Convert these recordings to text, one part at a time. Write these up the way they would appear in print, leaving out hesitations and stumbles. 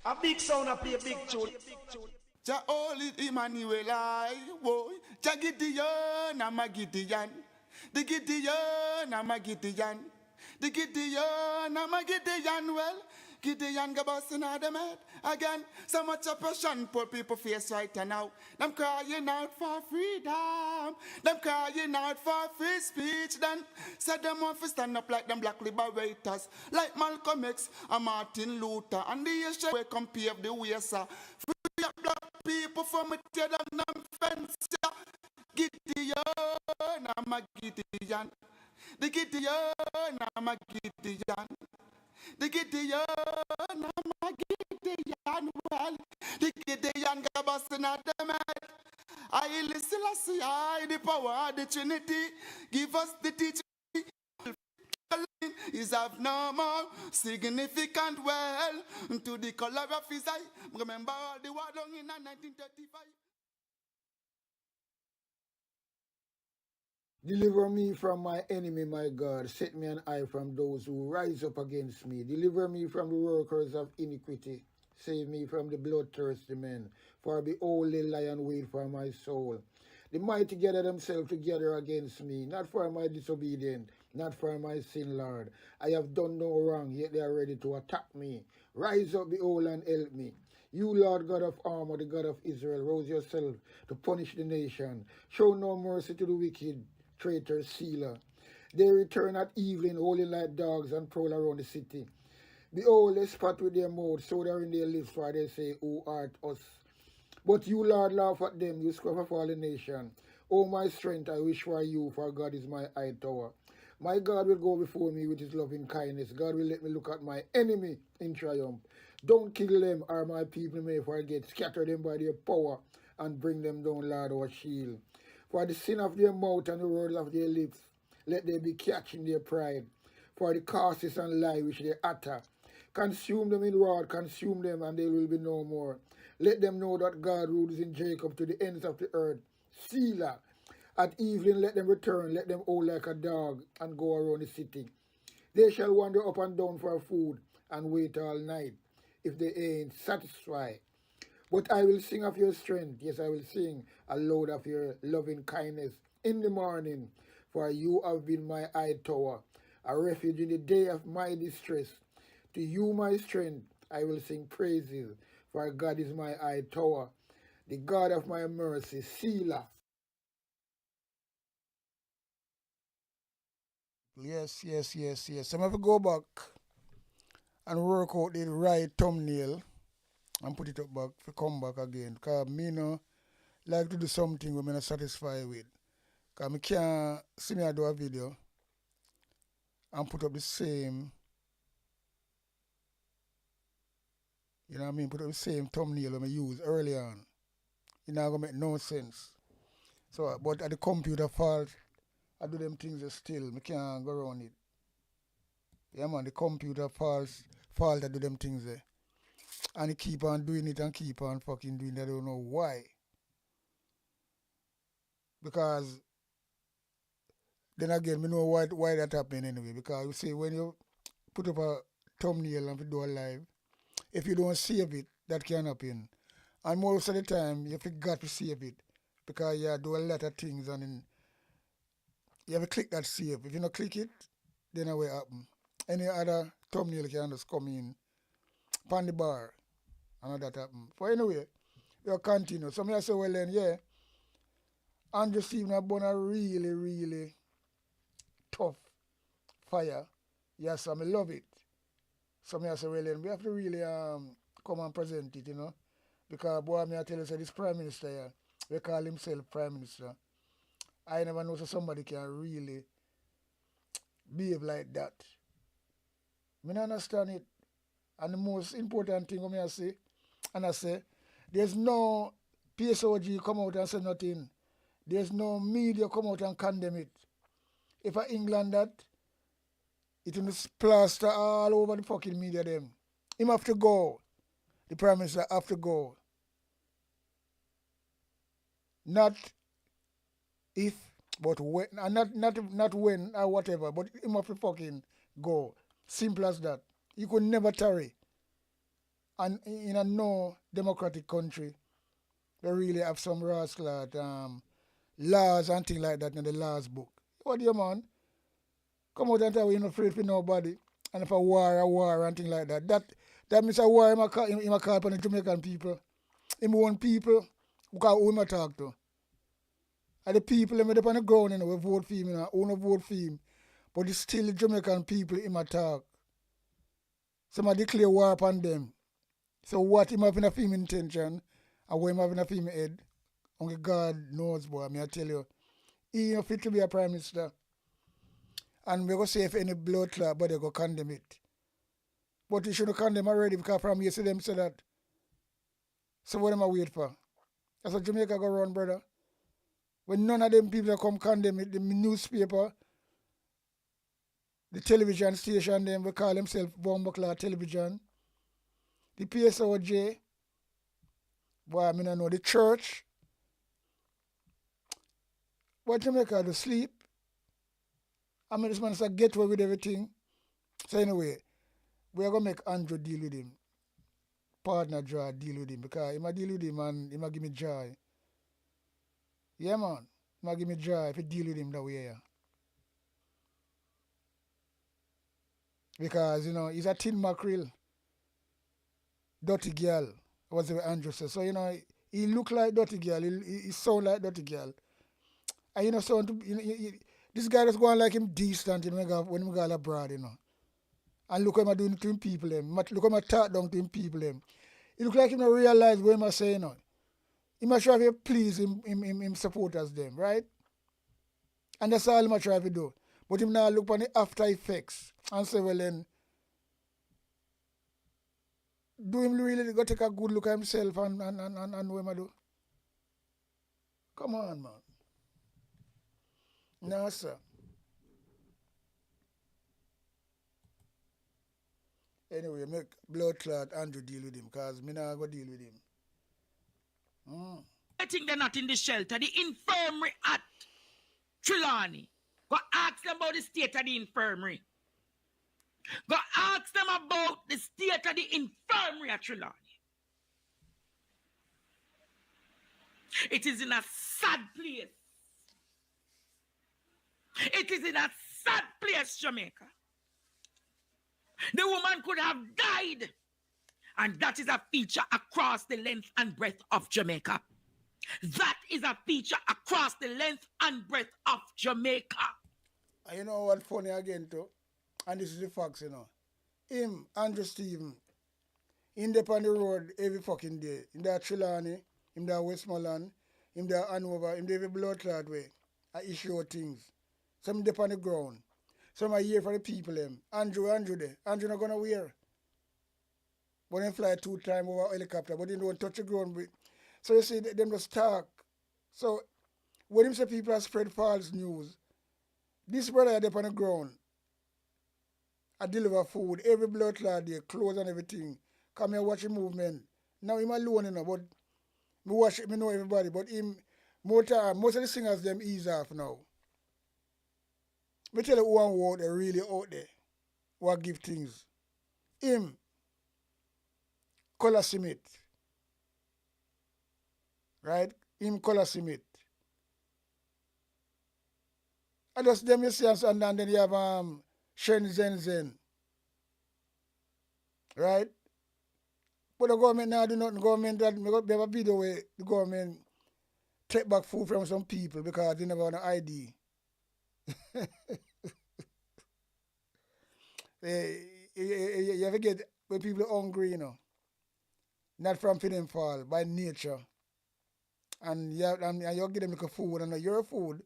A big sound a play a big tune. Jah holy Emmanuel I, boy. Jah Gideon, I'm a Gideon. The Gideon, I'm a Gideon. The Gideon, I'm a Gideon. Well, Gideon go busting out them head again. So much oppression, poor people face right now. Them crying out for freedom. Them crying out for free speech. Then said them want to stand up like them black liberators, like Malcolm X and Martin Luther. And the Asian way come pave the way, sir. Free up black people from a tear down them fence. Yeah. Gideon, I'm a Gideon. The Gideon, I'm a Gideon. The Gideon, I'm a Gideon. Well, the Gideon got busting at them head. I listen, I see, I the power of the Trinity. Give us the teaching. Is of no more significant well to the color of his eye. Remember all the war done in 1935. Deliver me from my enemy, my God. Set me an eye from those who rise up against me. Deliver me from the workers of iniquity. Save me from the bloodthirsty men. For behold, they lie and wait for my soul. The mighty gather themselves together against me, not for my disobedience, not for my sin, Lord. I have done no wrong, yet they are ready to attack me. Rise up, behold, and help me. You, Lord God of armor, the God of Israel, rouse yourself to punish the nation. Show no mercy to the wicked, traitor, sealer. They return at evening, howling like dogs, and prowl around the city. Behold, they spat with their mouth, so they are in their lips, for they say, Who art us? But you, Lord, laugh at them, you scrub for all the nation. O my strength, I wish for you, for God is my high tower. My God will go before me with his loving kindness. God will let me look at my enemy in triumph. Don't kill them, or my people may forget. Scatter them by their power, and bring them down, Lord, our shield. For the sin of their mouth and the words of their lips, let they be catched in their pride. For the curses and lie which they utter, consume them in wrath, consume them, and they will be no more. Let them know that God rules in Jacob to the ends of the earth. Selah. At evening let them return, let them howl like a dog, and go around the city. They shall wander up and down for food, and wait all night, if they ain't satisfied. But I will sing of your strength, yes, I will sing aloud of your loving kindness in the morning, for you have been my high tower, a refuge in the day of my distress. To you, my strength, I will sing praises, for God is my high tower, the God of my mercy, Selah. Yes, yes, yes, yes. I'm going to go back and work out the right thumbnail and put it up back to come back again. Because me no like to do something when I'm not satisfied with. Because I can't see me do a video and put up the same, you know what I mean, put up the same thumbnail I used earlier on. It not going to make no sense. So, but at the computer fault, I do them things still. I can't go around it. Yeah, man, the computer fault I do them things there. And he keep on doing it and keep on fucking doing it. I don't know why. Because then again, we know why that happening anyway. Because you see, when you put up a thumbnail and you do a live, if you don't save it, that can happen. And most of the time, you forgot to save it. Because you do a lot of things and then you have to click that save. If you don't click it, then it will happen. Any other thumbnail can just come in, pan the bar, and that happen. But anyway, you continue. So I say, well then, yeah, Andrew Stephen have born a really, really tough fire. Yes, I love it. So I say, well then, we have to really come and present it, you know. Because boy, I tell you, say, this Prime Minister here, we call himself Prime Minister. I never know so somebody can really behave like that. I don't understand it. And the most important thing I say, and I say, there's no PSOG come out and say nothing. There's no media come out and condemn it. If I England that, it will plaster all over the fucking media them. Him have to go. The Prime Minister have to go. Not if, but when, and not when or whatever, but him have to fucking go. Simple as that. You could never tarry. And in a no democratic country, they really have some rascal laws and things like that in the laws book. What do you man? Come out and tell we not afraid for nobody. And if a war and things like that. That means a war him a call upon the Jamaican people. Him own people who him a talk to. And the people them up on the ground, we vote for him, who no vote for him. But it's still the Jamaican people him a talk. Somebody declare war upon them. So what him have in a film intention and what him have in a film head, only God knows, boy. I tell you, he ain't fit to be a prime minister. And we're going to say if any blood clot, but they're going to condemn it. But you shouldn't condemn already because from yesterday them say that. So what am I wait for? That's what Jamaica go run, brother. When none of them people come condemn it, the newspaper, the television station, them we call themselves Bomba Television, the PSOJ, boy, I mean I know the church. What Jamaica do sleep? I mean this man is a get away with everything. So anyway, we are gonna make Andrew deal with him. Partner draw deal with him because he might deal with him and he might give me joy. Yeah man, he might give me joy if he deal with him that way. Yeah. Because he's a tin mackerel. Dirty girl, was what Andrew said. So he look like dirty girl, he sound like dirty girl. And so this guy just going like him decent when we go abroad, And look what I'm doing to him people them. Look what I'm talk down to him people them. It look like him not realize what I'm saying. He must try to please him supporters them, right? And that's all he must try to do. But him now look on the after effects and say, well then, do him really go take a good look at himself and what I do? Come on, man. No, sir. Anyway, make blood clot Andrew deal with him because me not go deal with him. I think they're not in the shelter. The infirmary at Trelawney. Go ask them about the state of the infirmary. Go ask them about the state of the infirmary at Trelawney. It is in a sad place. It is in a sad place, Jamaica. The woman could have died. And that is a feature across the length and breadth of Jamaica. That is a feature across the length and breadth of Jamaica. And you know what funny again too? And this is the facts, Him, Andrew Stephen, in the on the road every fucking day. In that Trelawney, in that Westmoreland, in that Hanover, in the every blood clot way. I issue things. Some dip on the ground. Some are here for the people them. Andrew there. Andrew not gonna wear. But they fly 2 times over helicopter, but they don't touch the ground with. So you see them just talk. So when him say people have spread false news, this brother dip on the ground. I deliver food, every blood clot there, clothes and everything. Come here watch the movement. Now him alone, but me watch it, me know everybody, but him most of the singers them ease off now. Me tell you one word they really out there. What give things. Him color cement. Right? Him color cement. And just them you see and then you have Shenzhen. Right? But the government now do nothing. Government that we have a video where the government take back food from some people because they never have an ID. You ever get when people are hungry, not from feeding fall, by nature. And you give them like a food, and your food,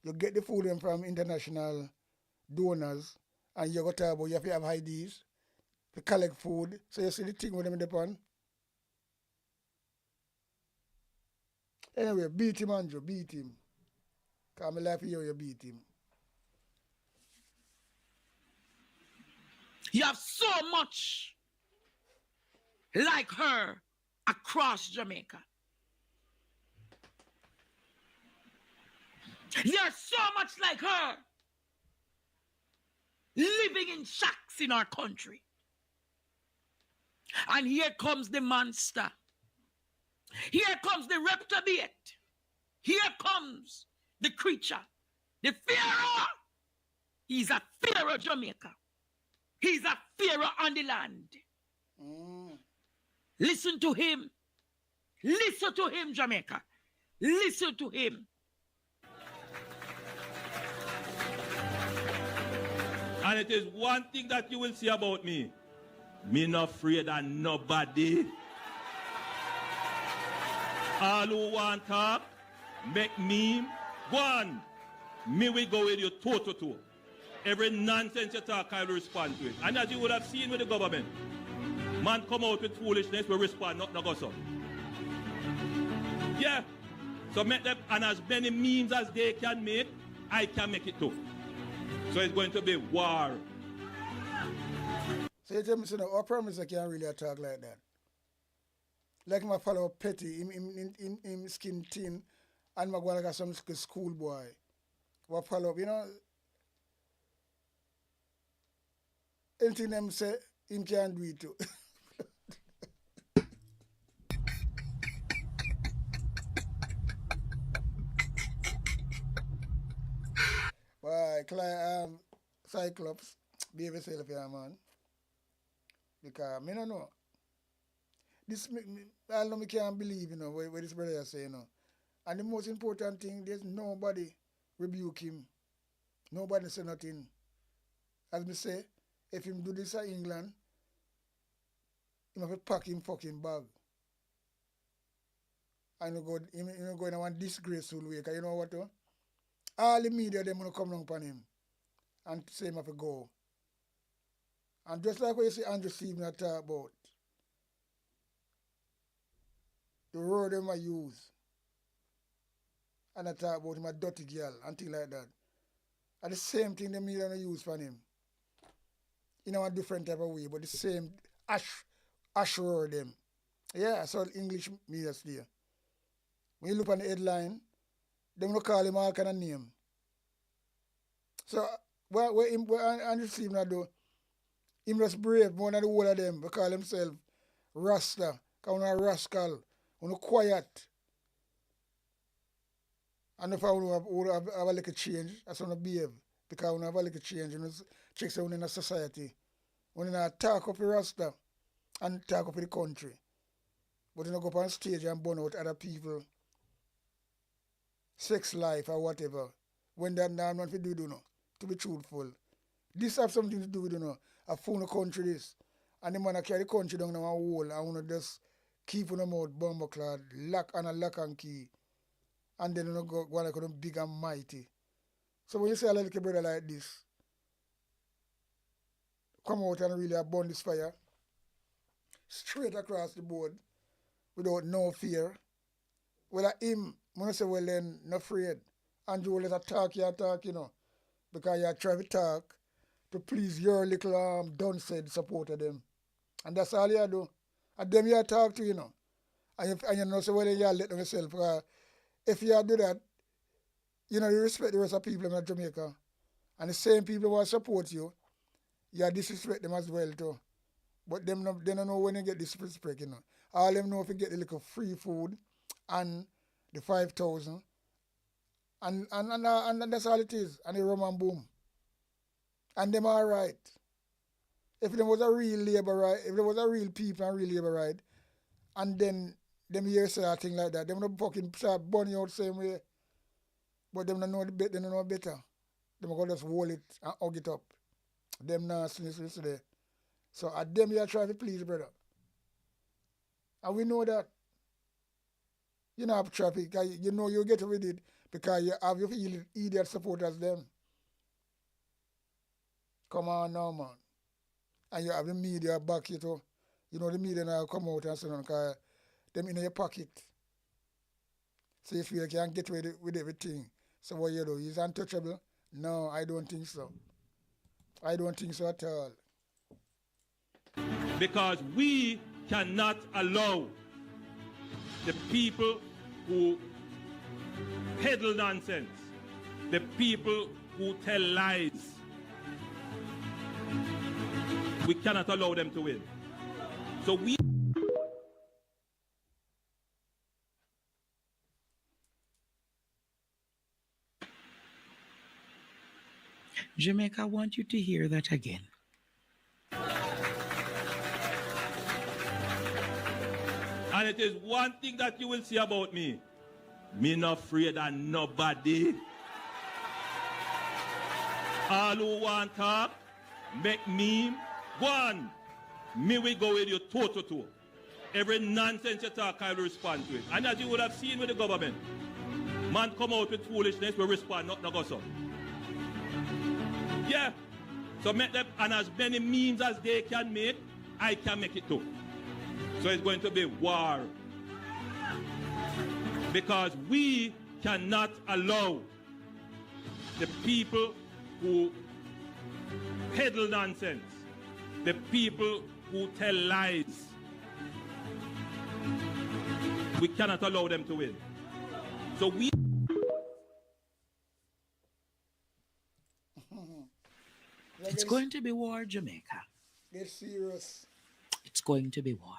you get the food from international donors, and you got to you have to have IDs to collect food. So you see the thing with them in the pan. Anyway, beat him, Andrew, beat him. Because my life here, you beat him. You have so much like her across Jamaica. There's so much like her living in shacks in our country. And here comes the monster. Here comes the reprobate. Here comes the creature, the Pharaoh. He's a Pharaoh, Jamaica. He's a Pharaoh on the land. Listen to him. Listen to him, Jamaica. Listen to him. And it is one thing that you will see about me. Me not afraid of nobody. All who want talk, make me go on. Me will go with you toe to toe. Every nonsense you talk, I will respond to it. And as you would have seen with the government, man come out with foolishness, we respond, not go so. Yeah. So make them, and as many means as they can make, I can make it too. So it's going to be war. So you tell me, so no, our Prime Minister can't really talk like that. Like my fellow petty, him skin thin, and my go like some school boy. What follow up, you know? Anything them say, him can't do it too. Why, Cyclops, behave yourself here, man. Because me no know. This, I know me can't believe, you know, what this brother is saying, you know. And the most important thing, there's nobody rebuke him. Nobody say nothing. As me say, if him do this in England, he have to pack him fucking bag. And you go in one disgraceful way, because you know what, all the media, them going to come down upon him and say him have to go. And just like what you see Andrew Stephen talk about, the word them I use, and I talk about him a dirty girl and things like that. And the same thing the media don't use for him. In a different type of way, but the same ash word them. Yeah, I saw English media there. When you look on the headline, they don't call him all kind of name. So what Andrew Stephen do, him just brave more than the whole of them. They call himself Rasta, because he's a rascal, he's quiet. And if I would have a little change, that's when I behave. Because when I have a little change, you check say in a society. When I talk up the Rasta and talk up the country. But you go up on stage and burn out other people, sex life or whatever. When that now not to do, you know, to be truthful. This have something to do with, you know, a phone country this. And the man carry the country down in a wall and wanna just keep on the mouth bomber clad, lock and key. And then you go like them big and mighty. So when you see a little brother like this, come out and really burn this fire straight across the board without no fear. Well, him, when I say, well, then, not afraid. And you let talk, you know, because you try to talk to please your little done-said supporter them. And that's all you do. And them you talk to, you know. And you know, so well, then you let them yourself. If you do that, you know, you respect the rest of people in Jamaica. And the same people who support you, you disrespect them as well too. But they don't know when you get disrespect, you know. All them know if you get the little free food and the 5,000 and that's all it is. And the rum and boom. And them all right. If there was a real labor right, if there was a real people and real labor right, and then them here say a thing like that, them don't fucking start burning out the same way. But them don't know the they don't know better. Them go just hold it and hug it up. Them nastiness today. So at them you try to please, brother. And we know that you know have traffic, you know you get with it because you have your idiot supporters them. Come on now, man. And you have the media back you too. You know the media now come out and say because them in your pocket. So you feel like you can get away with everything. So what you do? Is untouchable? No, I don't think so. I don't think so at all. Because we cannot allow the people who peddle nonsense, the people who tell lies, we cannot allow them to win. So we Jamaica, I want you to hear that again. And it is one thing that you will see about me. Me not afraid of nobody. All who want talk, make meme, go on. Me will go with you toe to toe. Every nonsense you talk, I will respond to it. And as you would have seen with the government, man come out with foolishness, we respond, not go so. Yeah. So make them, and as many memes as they can make, I can make it too. So it's going to be war. Because we cannot allow the people who peddle nonsense, the people who tell lies, we cannot allow them to win. So we... It's going to be war, Jamaica. Get serious. It's going to be war.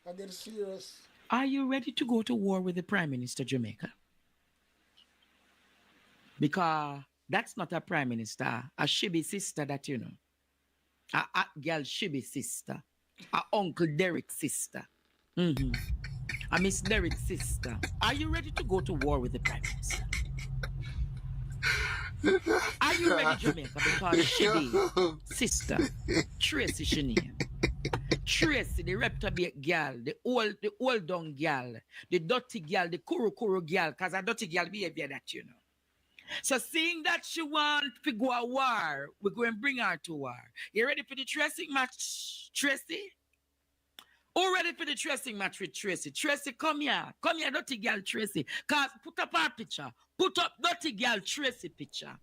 I get serious. Are you ready to go to war with the Prime Minister, Jamaica? Because that's not a Prime Minister, a Shibi sister that you know. A girl Shibi sister. A Uncle Derek sister. A Miss Derek sister. Are you ready to go to war with the Prime Minister? Are you ready, Jamaica? Because Shibi sister, Tracy Shania. Tracy, the reptile girl, the old down girl, the dirty girl, the kuru girl, because a dirty girl behavior that you know. So seeing that she want to go a war, we're going to bring her to war. You ready for the tracing match, Tracy? Who ready for the tracing match with Tracy? Tracy, come here. Come here, dirty girl Tracy. Because put up her picture. Put up dirty girl Tracy picture.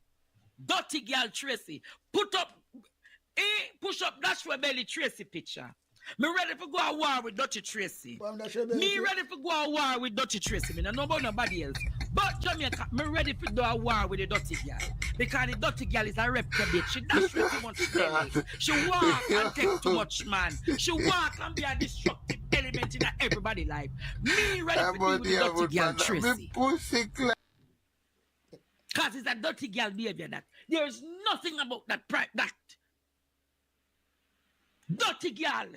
Dirty girl Tracy. Put up, push up Dash for Belly Tracy picture. Me ready for go a war with Dirty Tracy. Me ready for go a war with Dirty Tracy. Me no know about nobody else. But Jamaica, me ready for do a war with the dirty girl. Because the dirty girl is a reprobate. She dash way too much belly. She walk and take too much man. She walk and be a destructive element in everybody's life. Me ready for deal with the dirty girl Tracy. Because it's a dirty girl behavior that. There is nothing about that dirty girl.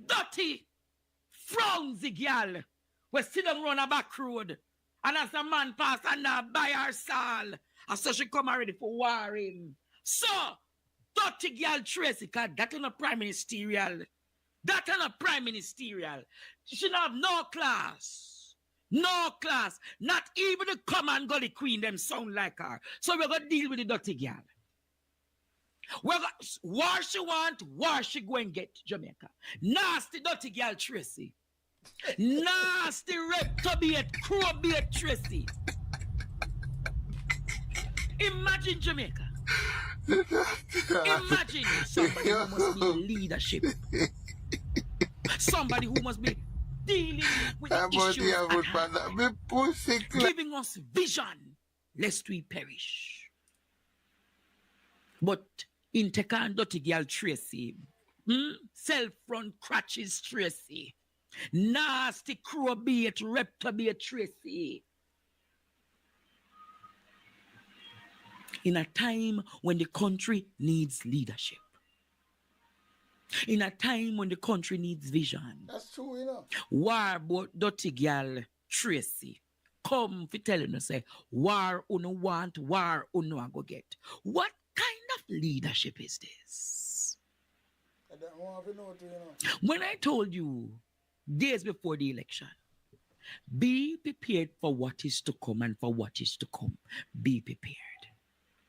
Dirty, frownsy girl. We sit down run a back road. And as a man pass and now buy her sal. And so she come already for war him. So, dirty girl Tracy, cause that is not prime ministerial. That is not prime ministerial. She don't have no class. No class. Not even the common gully queen them sound like her. So we're going to deal with the dirty girl. War she want, war she go and get Jamaica. Nasty dirty girl Tracy. Nasty reptobate, crowbate Tracy. Imagine Jamaica. Imagine somebody who must be in leadership. Somebody who must be dealing with the issues at hand. Giving us vision, lest we perish. But in Tekan dirty girl Tracy, self-front crutches Tracy, nasty crowbait, reptobate Tracy. In a time when the country needs leadership. In a time when the country needs vision. That's true, you know. War about dirty girl Tracy. Come for telling us, say, war uno want, war uno go get. What kind of leadership is this? I don't want to know, you know. When I told you days before the election, be prepared for what is to come and for what is to come. Be prepared.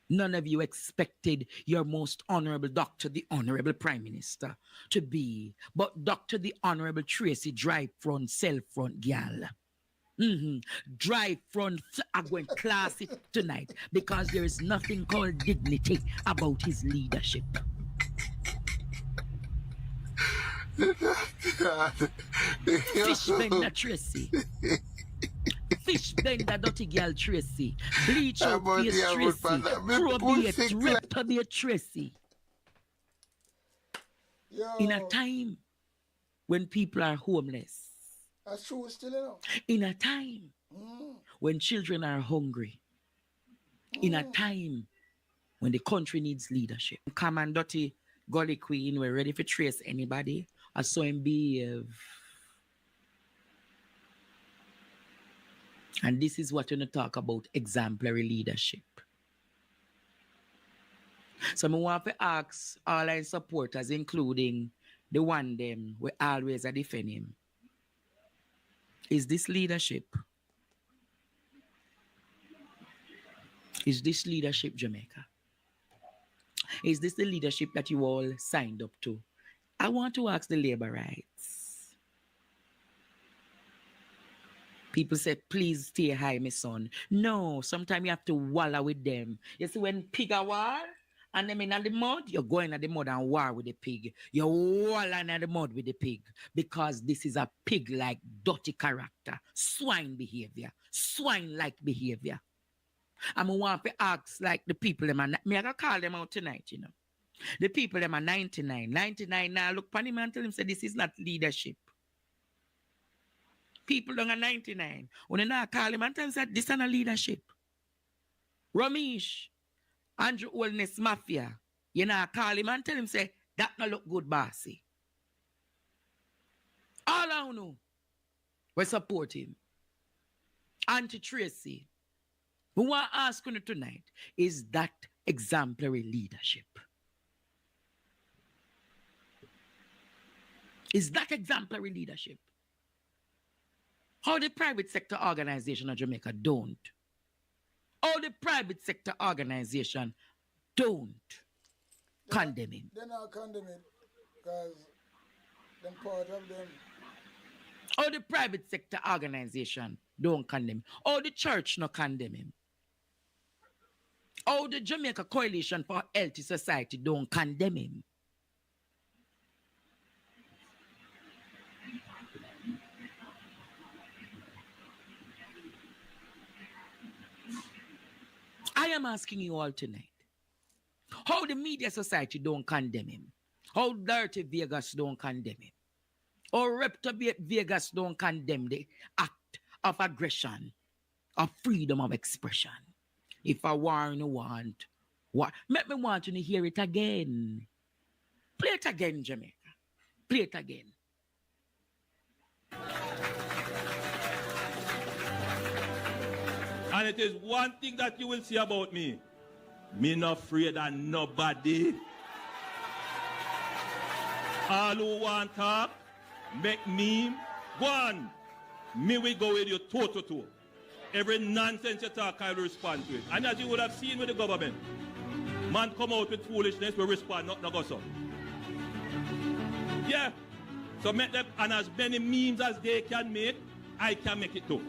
None of you expected your most honorable doctor, the honorable prime minister, to be, but Dr. the honorable Tracy drive front, self front gal. Drive front, I'm going to class it tonight because there is nothing called dignity about his leadership. Fish vendor Tracy. Fish vendor dirty girl Tracy. Bleach out face Tracy. Crowbait, reptobate Tracy. In a time when people are homeless. That's true still, you know. In a time when children are hungry. In a time when the country needs leadership. Come and dirty gully queen, we're ready to trace anybody. I saw him behave. And this is what we're going to talk about, exemplary leadership. So I want to ask all our supporters, including the one them we always are defend him. Is this leadership? Is this leadership, Jamaica? Is this the leadership that you all signed up to? I want to ask the labor rights. People say, please stay high, my son. No, sometimes you have to wallow with them. You see, when pig are war and them in the mud, you're going at the mud and war with the pig. You're wallowing at the mud with the pig because this is a pig-like dirty character, swine behavior, swine-like behavior. I want to ask like the people, them are, me I gonna call them out tonight, you know. The people them are 99. 99 now look upon him and tell him, say, this is not leadership. People don't are 99. When they now call him and tell him, say, this is not leadership. Ramesh, Andrew Holenss Mafia, you know, call him and tell him, say, that not look good, bossy. All I know, we support him. Auntie Tracy, who I want to ask you tonight, is that exemplary leadership? Is that exemplary leadership? How the private sector organization of Jamaica don't. How the private sector organization don't condemn him. They're not condemning because them part of them. How the private sector organization don't condemn him. How the church not condemn him. How the Jamaica Coalition for Healthy Society don't condemn him. I am asking you all tonight, how the media society don't condemn him, how dirty Vegas don't condemn him, how reprobate Vegas don't condemn the act of aggression, of freedom of expression. If I want, what? Make me want you to hear it again. Play it again, Jamaica. Play it again. And it is one thing that you will see about me. Me not afraid of nobody. All who want talk, make meme, go on. Me will go with you toe to toe. Every nonsense you talk, I will respond to it. And as you would have seen with the government, man come out with foolishness, we respond, not go so. Yeah. So make them, and as many memes as they can make, I can make it too.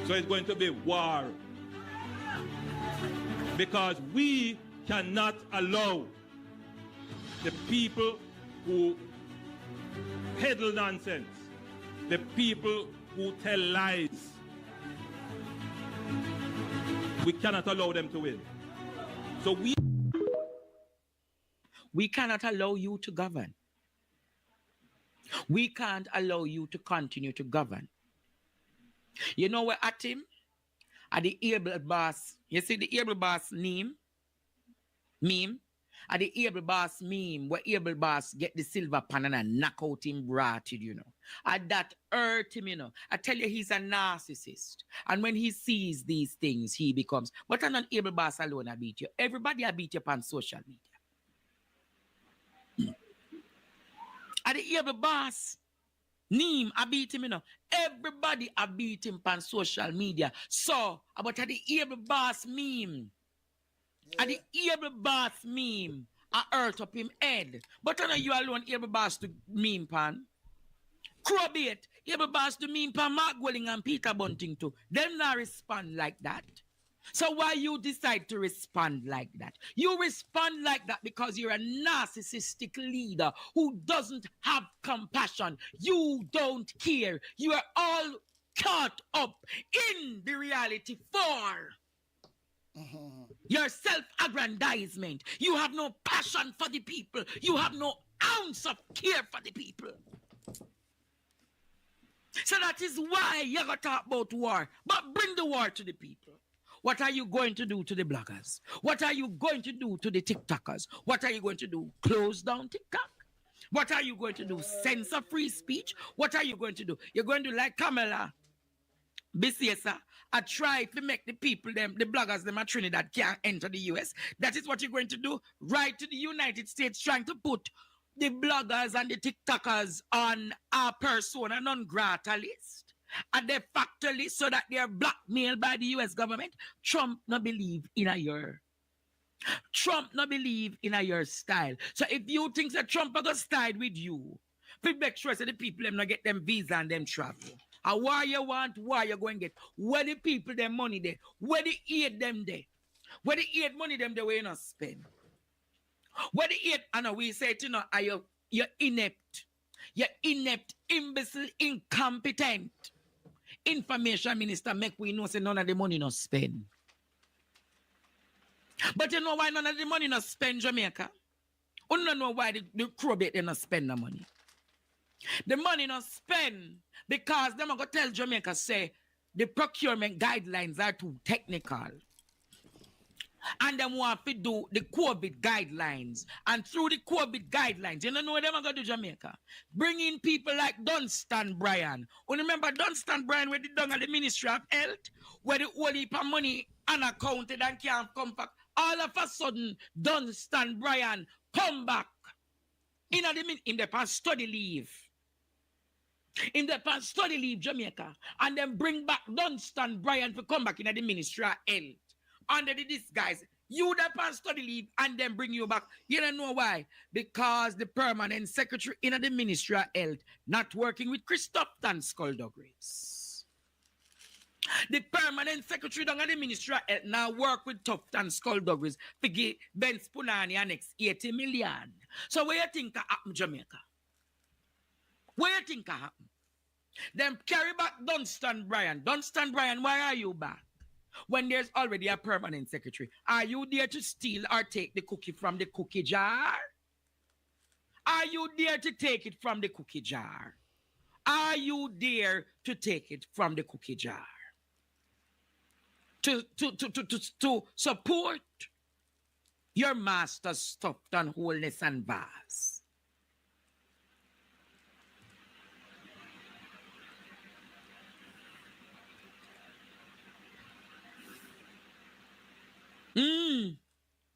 So it's going to be war. Because we cannot allow the people who peddle nonsense, the people who tell lies, we cannot allow them to win. So we cannot allow you to govern. We can't allow you to continue to govern. You know where at him? At the able boss. You see the able boss meme? At the able boss meme, where able boss get the silver pan and knock out him rotted, you know. And that hurt him, you know. I tell you, he's a narcissist. And when he sees these things, he becomes, but I'm not able boss alone, I beat you. Everybody I beat you on social media. At the able boss, Neem, I beat him, you know. Everybody I beat him on social media. So, about the able boss meme. At the able boss meme, I hurt up him head. But I know you alone able boss to meme pan. Crowbait, able boss to meme pan Mark Welling and Peter Bunting too. Them not respond like that. So why you decide to respond like that? You respond like that because you're a narcissistic leader who doesn't have compassion. You don't care. You are all caught up in the reality for your self-aggrandizement. You have no passion for the people. You have no ounce of care for the people. So that is why you got to talk about war. But bring the war to the people. What are you going to do to the bloggers? What are you going to do to the TikTokers? What are you going to do? Close down TikTok? What are you going to do? Censor free speech? What are you going to do? You're going to do like Kamala Bisiesa. I try to make the people, them, the bloggers, them at Trinidad can't enter the US. That is what you're going to do. Right to the United States, trying to put the bloggers and the TikTokers on a persona non grata list, a de facto list, so that they are blackmailed by the US government. Trump no believe in a year. Trump no believe in a your style. So if you think that Trump are style with you, make sure that the people them not get them visa and them travel. And why you want, why you going to get? Where the people them money there? Where the aid them there? Where the aid money them there where you not spend? Where the aid, I know we say it, you know, are you're inept. You're inept, imbecile, incompetent. Information minister make we know say none of the money not spend. But you know why none of the money not spend, Jamaica? You don't know why the crowbait they not spend the money. The money not spend because them are going to tell Jamaica, say, the procurement guidelines are too technical. And them want to do the COVID guidelines. And through the COVID guidelines, you don't know what them are going to do, Jamaica? Bring in people like Dunstan Bryan. You remember Dunstan Bryan where they done at the Ministry of Health? Where the whole heap of money unaccounted and can't come back. All of a sudden, Dunstan Bryan come back. In the past study leave. In the past study leave, Jamaica. And then bring back Dunstan Bryan to come back in the Ministry of Health. Under the disguise, you the past study leave and then bring you back. You don't know why? Because the permanent secretary in the Ministry of Health not working with Christoph and Skullduggeries. The permanent secretary down at the Ministry of Health now work with Tuft and Skullduggeries to give Ben Spunani an next 80 million. So what you think can happen, Jamaica? What you think can happen? Then carry back Dunstan Bryan. Dunstan Bryan, why are you back? When there's already a permanent secretary, are you there to steal or take the cookie from the cookie jar? Are you there to take it from the cookie jar? Are you there to take it from the cookie jar? To support your master's stuffed on holeness and vase.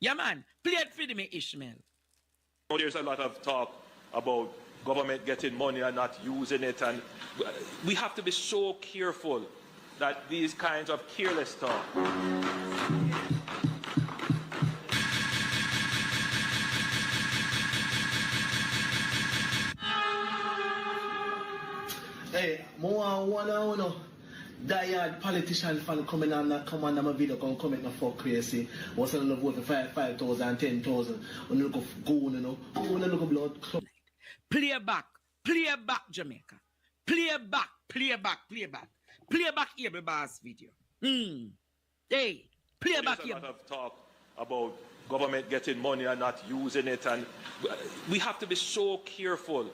Yeah, man. Play it for me, Ishmael. There's a lot of talk about government getting money and not using it, and we have to be so careful that these kinds of careless talk. Hey, one diehard politician fan coming on come on my video come make no fuck crazy. Once I vote for 5,000, 10,000. When you look go, you know, when you look blood club. Play back, Jamaica. Play back. Play back every boss video. Hey, play back here. There's a lot of talk about government getting money and not using it, and we have to be so careful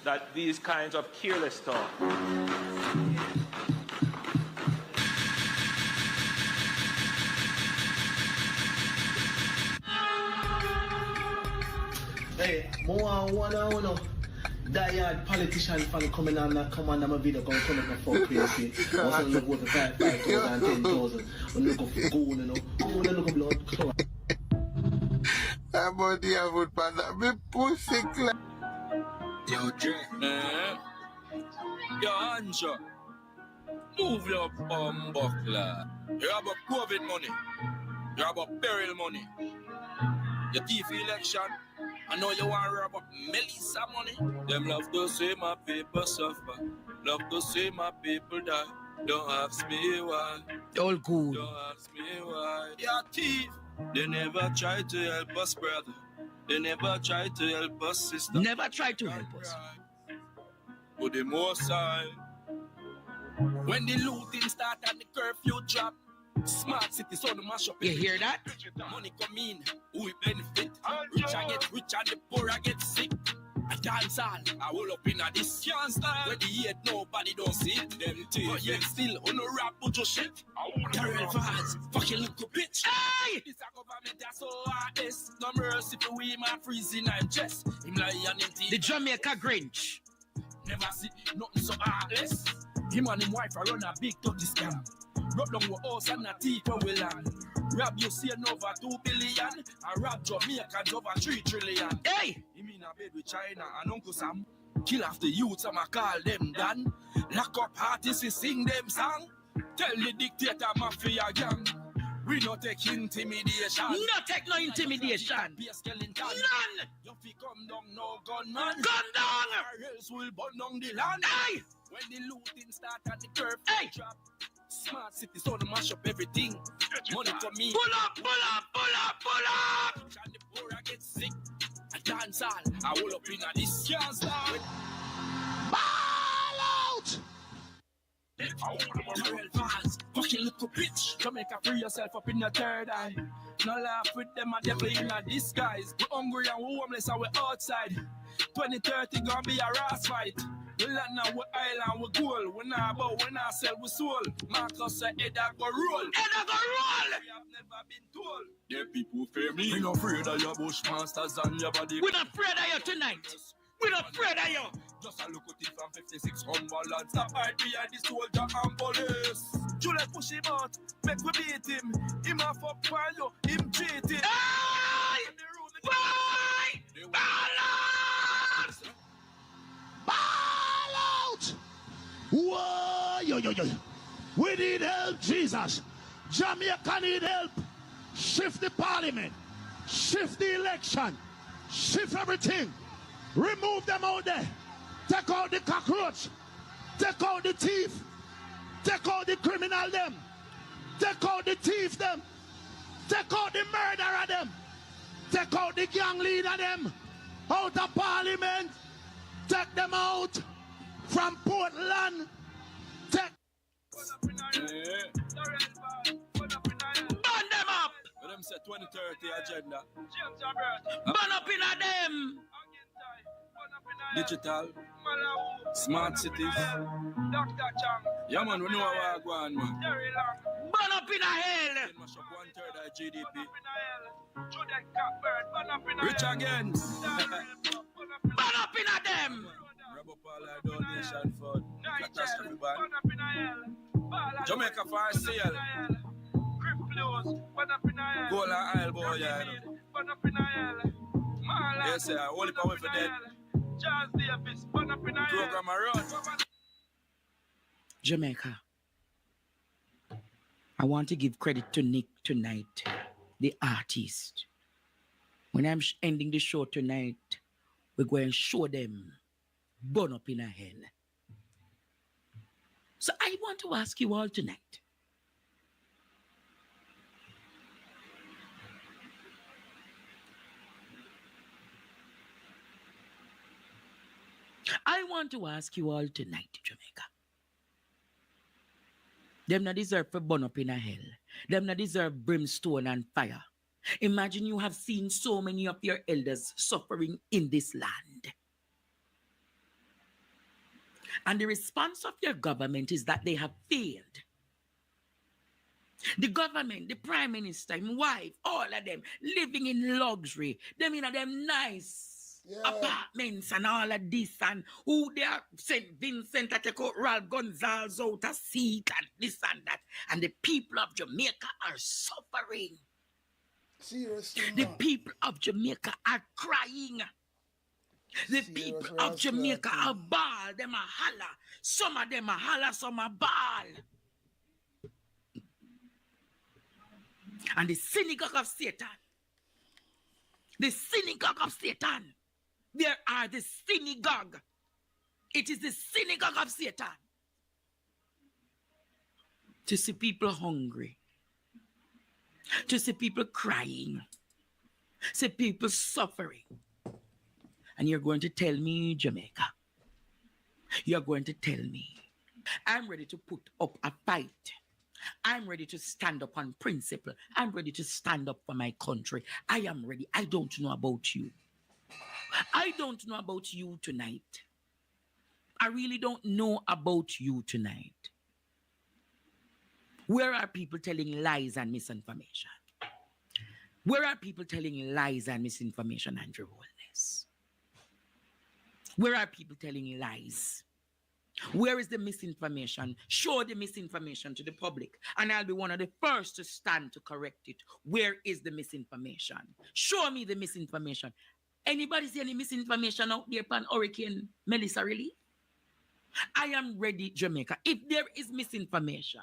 that these kinds of careless talk. Hey, one diehard politician fan coming on come on my video come make no fuck crazy. Once I vote for 5,000, 10,000. When you look go, you know, when you look blood club. I'm on the vote for that. Me pussy clap. Yo, Dre. Yo, Anjo. Move your buckler. You have a COVID money. You have a burial money. Your thief election. I know you want to rob up Melissa money. Them love to see my people suffer. Love to see my people die. Don't ask me why. All good. Don't ask me why. Your thief. They never try to help us, brother. They never try to help us, sister. Never try to help us. But the more side. When the looting start and the curfew drop, smart city so the mash up. You hear that? Money come in, who will benefit? Rich I get rich and the poor I get sick. hall. I will up in a this can't style. Where the hate nobody don't see it. Them teeth. But yet still, on no rap but your shit. Carol Vaz, fucking little bitch. Hey! This a government that's so hardest. No mercy for we man freezing and chest. Him lying in The Jamaica Grinch. never see nothing so heartless. Him and him wife run a big dirty scam. Rub down with us and a thief where we land. Rob you see over 2 billion. And rob Jamaica over 3 trillion. Hey! He mean a bed with China and Uncle Sam. Kill off the youths and I call them done. Lock up artists we sing them song. Tell the dictator mafia gang. We no take intimidation. No take no intimidation. Be a skeleton. None. You fi come down no gunman. Gun down. Or else we'll burn down the land. Hey! When the looting start at the curve, Hey! drop. Smart cities on the mash up everything. Money for me. Pull up, pull up, pull up, pull up. And the poor I get sick. I dance all. I will up in a this can't start. Ball out. Carol Vaz, fucking little bitch. Jamaica, free yourself up in the third eye. No laugh with them, a devil in a disguise. We hungry and we homeless and we outside. 2030 gonna be a ras fight. We land now, we island, we gold. We not bow, we not sell, we soul. Marcus say, head a go roll. Head a go roll. We have never been told. The people fear me. We not afraid of your bushmasters and your body. We're not afraid of you tonight. We're not afraid of you. Just a look at it from 56 humble and stop right behind the soldier and police. Juliet push him out, make we beat him. Him a fuck while you, him cheating. Hey! Bye! Balance! Ball out! Whoa, yo, yo, yo. We need help, Jesus. Jamaica need help. Shift the parliament. Shift the election. Shift everything. Remove them out there. Take out the cockroach. Take out the thief. Take out the criminal them. Take out the thief them. Take out the murderer them. Take out the gang leader them. Out of parliament. Take them out from Portland. Take. Burn them up. Let them say 2030 agenda. Burn up in a them. Digital. Smart cities. Yeah, man, we know how we're going, man. Burn up in a hell. Mash up 1/3 of GDP. Rich again. Burn up in a them. Rub up all our donation fund. Catastrophe ban. Jamaica for sale. Gold and oil boy, yeah. Yes, sir. Hold it away for that. Program around. Jamaica. I want to give credit to Nick tonight, the artist. When I'm ending the show tonight, we're going to show them burn up in a hell. So I want to ask you all tonight. I want to ask you all tonight, Jamaica. Them not deserve to burn up in a hell. Them not deserve brimstone and fire. Imagine you have seen so many of your elders suffering in this land. And the response of your government is that they have failed. The government, the prime minister, his wife, all of them living in luxury. Them in them nice apartments and all of this, and who they are St. Vincent to take out Ralph Gonzalez out a seat and this and that. And the people of Jamaica are suffering. Seriously, The man. people of Jamaica are crying. The people of Jamaica are ball. Them are holler. Some of them are holler, some are ball. And the synagogue of Satan. The synagogue of Satan. There are the synagogue. It is the synagogue of Satan. To see people hungry. To see people crying. See people suffering. And you're going to tell me, Jamaica. You're going to tell me. I'm ready to put up a fight. I'm ready to stand up on principle. I'm ready to stand up for my country. I am ready. I don't know about you. I don't know about you tonight. I really don't know about you tonight. Where are people telling lies and misinformation? Where are people telling lies and misinformation, Andrew Holenss? Where are people telling lies? Where is the misinformation? Show the misinformation to the public, and I'll be one of the first to stand to correct it. Where is the misinformation? Show me the misinformation. Anybody see any misinformation out there upon Hurricane Melissa relief? I am ready, Jamaica. If there is misinformation,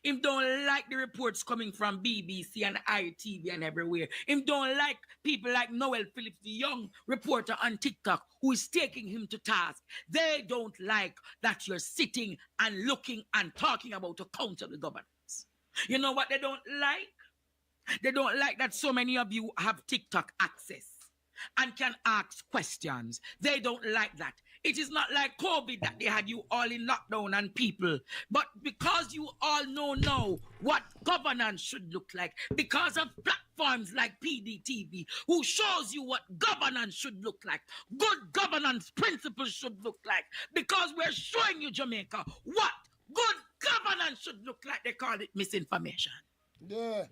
if don't like the reports coming from BBC and ITV and everywhere, if don't like people like Noel Phillips, the young reporter on TikTok who is taking him to task, they don't like that you're sitting and looking and talking about a counter the governance. You know what they don't like? They don't like that so many of you have TikTok access and can ask questions. They don't like that. It is not like COVID that they had you all in lockdown and people. But because you all know now what governance should look like, because of platforms like PDTV, who shows you what governance should look like, good governance principles should look like, because we're showing you, Jamaica, what good governance should look like. They call it misinformation. Yeah.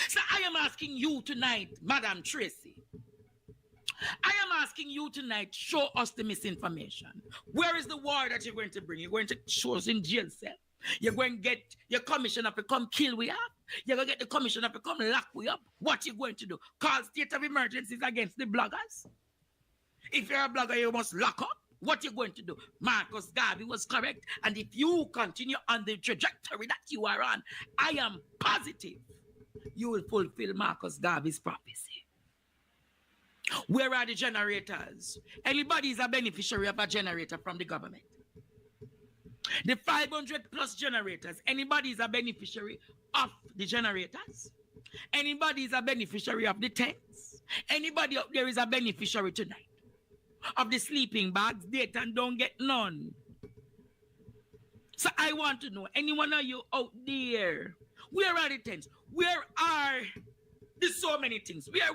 So I am asking you tonight, Madam Tracy, I am asking you tonight, show us the misinformation. Where is the war that you're going to bring? You're going to show us in jail cell. You're going to get your commissioner to come kill we up. You're going to get the commissioner to come lock we up. What you going to do? Call state of emergencies against the bloggers? If you're a blogger, you must lock up. What you going to do? Marcus Garvey was correct. And if you continue on the trajectory that you are on, I am positive you will fulfill Marcus Garvey's prophecy. Where are the generators? Anybody is a beneficiary of a generator from the government? The 500 plus generators, anybody is a beneficiary of the generators? Anybody is a beneficiary of the tents? Anybody up there is a beneficiary tonight of the sleeping bags? Dayton don't get none. So I want to know, any one of you out there, where are the tents? Where are there's so many things. Where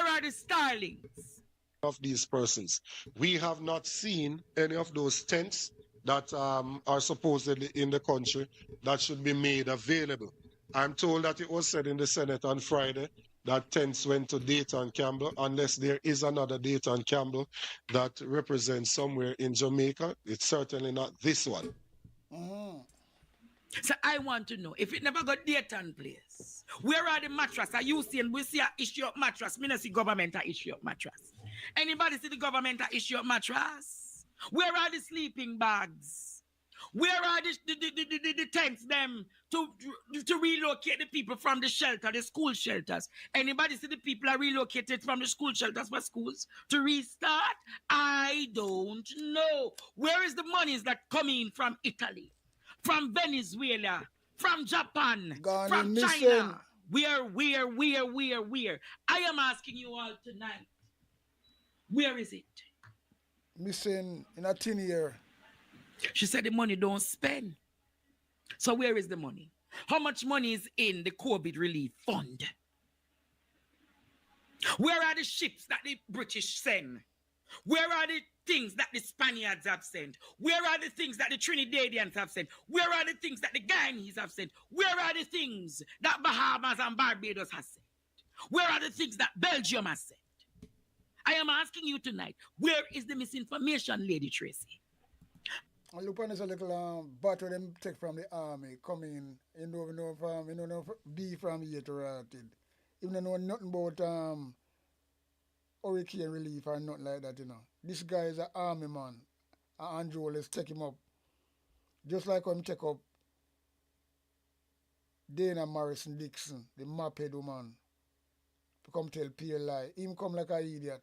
are the starlings? Of these persons. We have not seen any of those tents that are supposedly in the country that should be made available. I'm told that it was said in the Senate on Friday that tents went to Dayton Campbell, unless there is another Dayton Campbell that represents somewhere in Jamaica. It's certainly not this one. Mm-hmm. So I want to know, if it never got Dayton place, where are the mattress? Are you seeing, we see a issue of mattress? Me not see government a issue of mattress. Anybody see the government a issue of mattress? Where are the sleeping bags? Where are the tents them to relocate the people from the shelter, the school shelters? Anybody see the people are relocated from the school shelters for schools to restart? I don't know. Where is the monies that come in from Italy, from Venezuela, from Japan, Gone from missing. China? Where? I am asking you all tonight, where is it? Missing in a tin year. She said the money don't spend. So where is the money? How much money is in the COVID relief fund? Where are the ships that the British send? Where are the things that the Spaniards have sent? Where are the things that the Trinidadians have sent? Where are the things that the Guyanese have sent? Where are the things that Bahamas and Barbados has sent? Where are the things that Belgium has sent? I am asking you tonight, where is the misinformation, Lady Tracy? I look on this a little battle them take from the army coming, you know be from here to rotted. Even know nothing about hurricane relief or nothing like that, you know. This guy is an army man. And Andrew, let's take him up. Just like when take up Dana Morrison Dixon, the moped woman, to come tell Pierre lie. Him come like an idiot.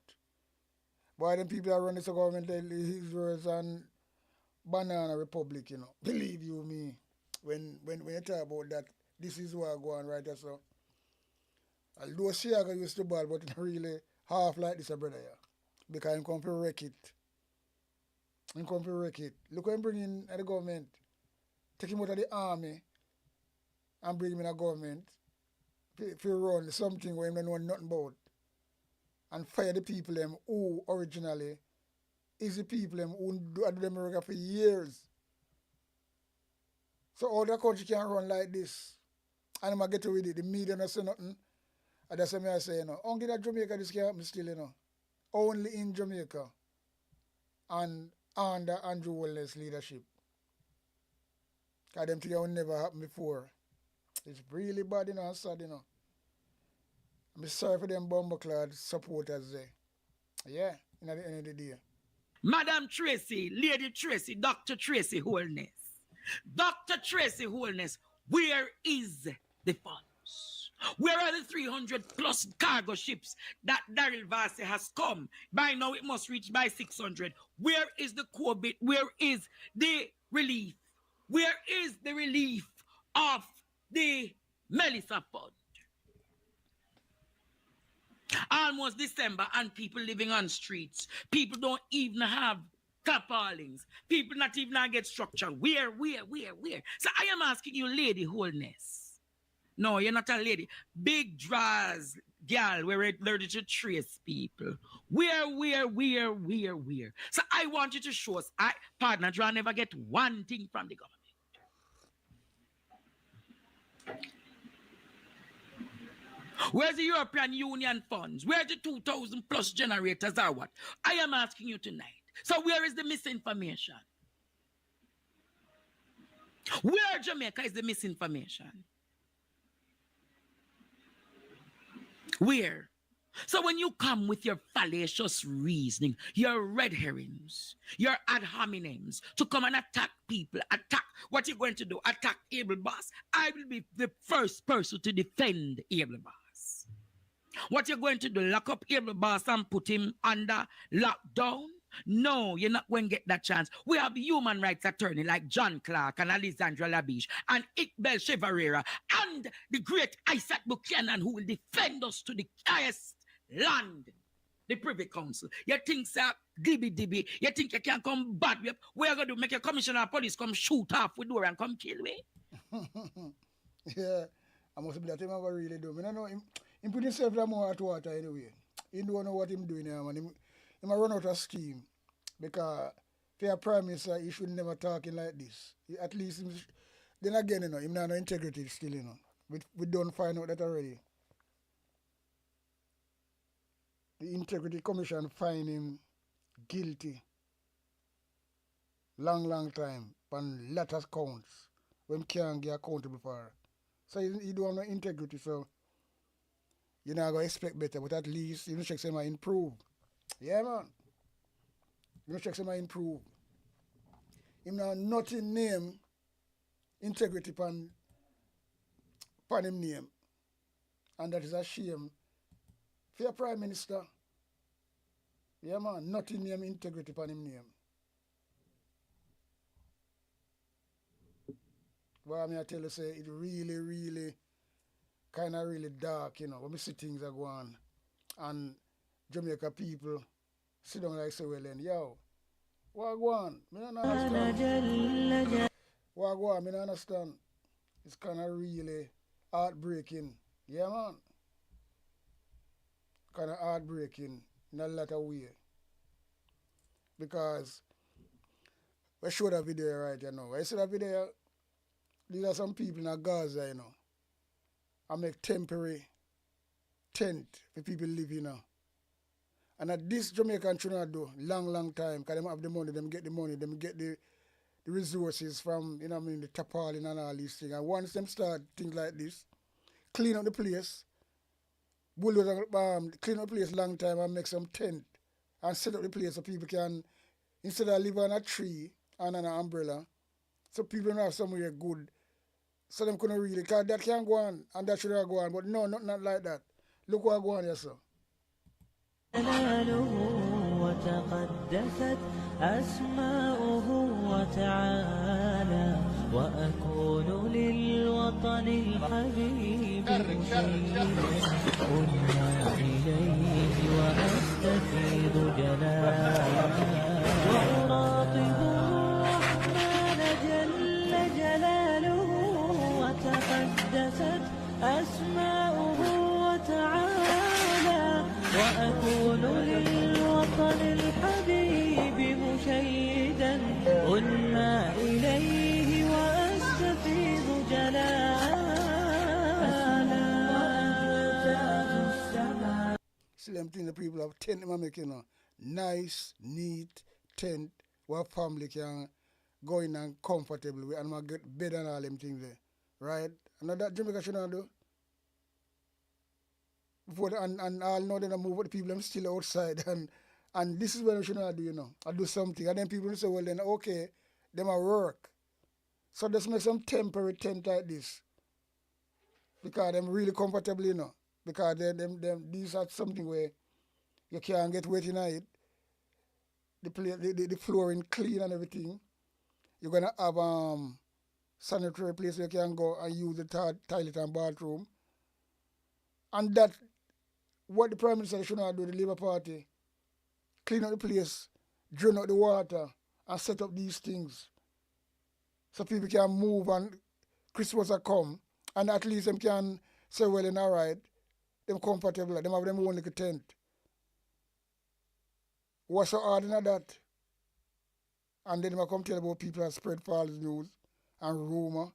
Why them people that run this government, his words and Banana Republic, you know. Believe you me, when you talk about that, this is what I go on right there, so. Although Siaga used to ball, but really half like this, brother, yeah. Because he come to wreck it. He come to wreck it. Look what he bring in at the government. Take him out of the army and bring him in the government. if you run something where you know nothing about and fire the people them who originally is the people them who do America for years. So all the country can run like this. And I'm get with it. The media not say nothing. And that's what I say, you know. Only in Jamaica this can happen still, you know. Only in Jamaica. And under Andrew Holenss leadership. Because them things will never happen before. It's really bad, you know, and sad, you know. I'm sorry for them bumbleclad supporters there. Yeah, in the end of the day. Madam Tracy, Lady Tracy, Dr. Tracy Holenss. Dr. Tracy Holeness, where is the funds? Where are the 300 plus cargo ships that Daryl Vassey has come? By now it must reach by 600. Where is the COVID? Where is the relief? Where is the relief of the Melissa Fund? Almost December and people living on streets. People don't even have tarpaulins. People not even get structure. Where? So I am asking you, Lady Holeness. No, you're not a lady. Big draws, girl, we're ready to trace people. Where? So I want you to show us. Partner Draw never get one thing from the government. Where's the European Union funds? Where's the 2,000 plus generators or what? I am asking you tonight. So where is the misinformation? Where Jamaica is the misinformation? Where? So when you come with your fallacious reasoning, your red herrings, your ad hominems to come and attack people, attack what you're going to do, attack Able Boss, I will be the first person to defend Able Boss. What you're going to do, lock up Able Boss and put him under lockdown? No, you're not going to get that chance. We have human rights attorney like John Clark and Alexandra Labiche and Iqbal Chevarera and the great Isaac Buchanan who will defend us to the highest land, the Privy Council. You think, sir, dibby, you think you can come bad? We're going to make a commissioner of police come shoot half with door and come kill me? Yeah, I must be that him ever really do. I don't know, him put himself in more hot water anyway. He don't know what him doing now, man. He might run out of steam because for a prime minister, he should never talking like this. At least, then again, you know, him not no integrity still, you know. We don't find out that already. The Integrity Commission find him guilty. Long time, on lot of counts, when can't get accountable for her. So he don't have no integrity, so you're not going to expect better, but at least you know check some improve. Yeah, man. You know check some improve. Him now nothing name integrity pan him name. And that is a shame. For your Prime Minister, yeah, man, nothing name integrity pan him name. Well, I tell you, say, it really, kind of really dark, you know, when we see things are going on. And Jamaica people sit down like say, well, then, yo, what go on? I don't understand. What go on? I don't understand. It's kind of really heartbreaking. Yeah, man. Kind of heartbreaking in a lot of way. Because we show that video right here now. I see that video, these are some people in Gaza, you know. I make temporary tent for people live, you know. And at this Jamaican should do long time, because they have the money, them get the resources from, you know what I mean, the tarpaulin and all these things. And once them start things like this, clean up the place, bulldozer, clean up the place long time and make some tent and set up the place so people can, instead of live on a tree and on an umbrella, so people don't have somewhere good. So them couldn't really, because that can go on and that should have go on, but no, not like that. Look what go on here, sir. وتقدست أسماؤه وتعالى وأكون للوطن الحبيب أنى إليه وأستفيد جلاله وأراقب الرحمن جل جلاله وتقدست أسماؤه وأكون للوطن الحبيب مشيدا أنمى إليه وأستفيض جلالا. Same thing the people have tent them make, you know, nice, neat tent where family can go in and comfortable with and get bed and all them things there. Right? And that Jamaica should not do. Before and all know that I move with the people them still outside and this is what we should not do, you know. I do something and then people say, well then okay, them a work. So just make some temporary tent like this. Because them really comfortable, you know. Because these are something where you can't get wet in it. The flooring clean and everything. You're gonna have sanitary place where you can go and use the toilet and bathroom. And that what the Prime Minister should not do, the Labour Party, clean up the place, drain out the water, and set up these things. So people can move and Christmas will come, and at least them can say, well, in all right, them comfortable, them have them own little tent. What's so hard in that? And then I come tell about people that spread false news and rumor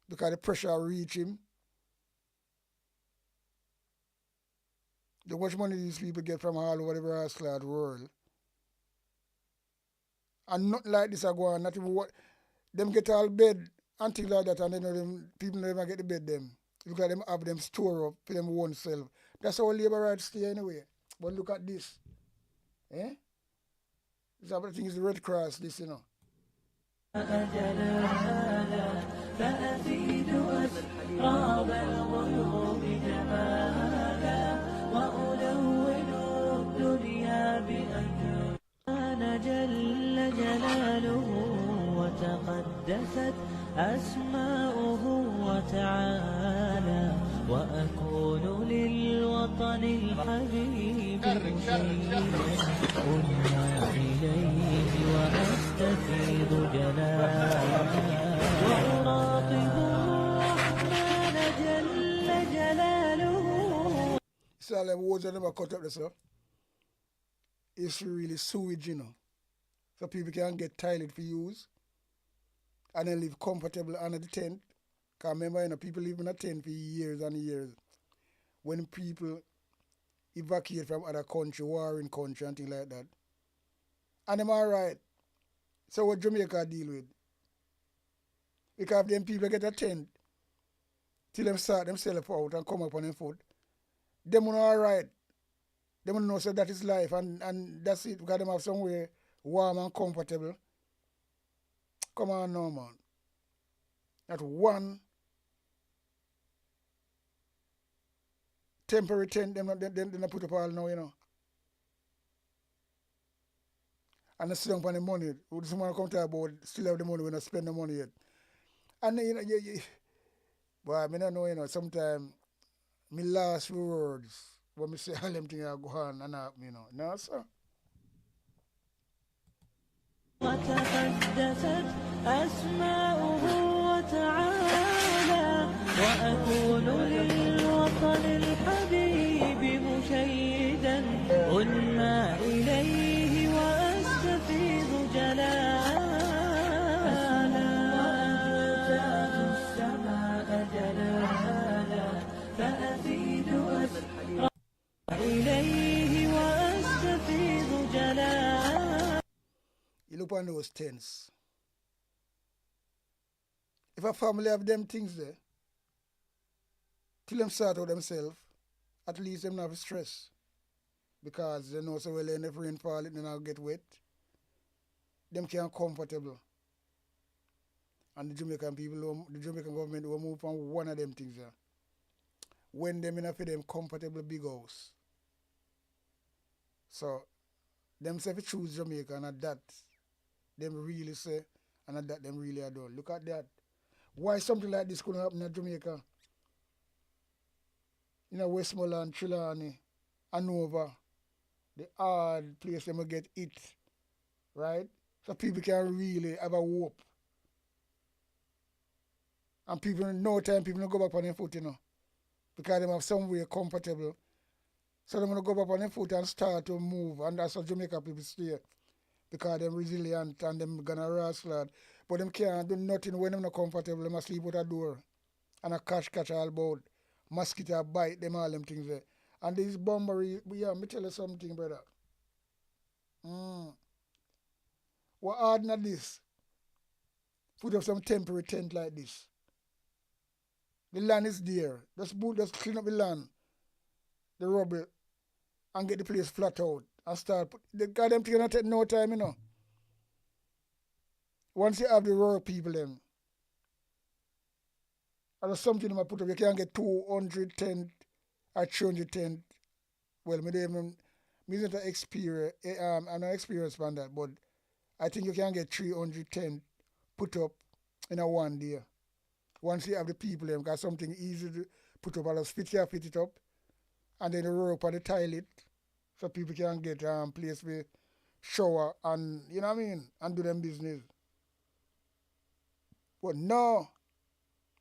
because the pressure reach him. The much money these people get from all over the rascal world. And nothing like this are going, not even what them get all bed and things like that, and then them people never get the bed them. Look at them have them store up for them own self. That's how labor rights stay anyway. But look at this. Eh? This other thing is the Red Cross, this, you know. فأفيد أسراب الغيوب جمالا وألون الدنيا بأجر أنا جل جلاله وتقدست أسماؤه وتعالى وأكون للوطن الحبيب مشيدا أنمى إليه وأستفيض جلالا وأراقب الرحمن جل جلاله. See all them words that them are cut up there, sir? It's really sewage, you know. So people can get toilet for use and then live comfortable under the tent. Because remember, you know, people live in a tent for years and years. When people evacuate from other country, warring country and things like that. And them all right. So what Jamaica deal with? Because them people get a tent till them start themselves out and come up on their foot. Them are all right. Them know so that is life and that's it. Because them have somewhere warm and comfortable. Come on now, man. That one temporary tent, them put up all now, you know. And they sit down on the money. Someone come to about still have the money when I spend the money yet. And you know, but I don't know, you know, sometimes my last few words when I say all them things I go on and up, you know. No, sir. وتقدست أسماؤه وتعالى وأكون للوطن الحبيب مشيدا أنمى إليه وأستفيض جلالا السماء جلالا فأفيد أسرى إليه وأستفيض جلالا. You look on those tents. If a family have them things there, till them sort out themselves, at least them not have stress. Because they know so well if rain fall, it then get wet. Them can comfortable. And the Jamaican people, the Jamaican government will move from one of them things there. When them in for them comfortable big house. So, them say if you choose Jamaica and at that, them really say, and at that them really are done. Look at that. Why something like this couldn't happen in Jamaica? In Westmoreland, Trelawney, Hanover, the hard place them will get it, right? So people can really have a hope. And people in no time, people don't go back on their foot, you know. Because they have somewhere comfortable So they're gonna go up on their foot and start to move, and that's how Jamaica people stay. Because them resilient and them gonna wrestle. But them can't do nothing when them not comfortable. They must sleep out a door. And a catch all about. Mosquito bite them, all them things there. And these bombery, yeah, me tell you something, brother. What hard than this? Put up some temporary tent like this. The land is there. Just clean up the land, the rubble, and get the place flat out. And start the goddamn thing not take no time, you know. Once you have the rural people them, and there's something I put up, you can get 200 tent or 300 tent. Well, me even isn't an experience. I'm not experienced on that, but I think you can get 300 tent put up in a one day. Once you have the people them, got something easy to put up, I'll fit it up, and then the rope and the toilet, so people can get place with shower and you know what I mean, and do them business. But no,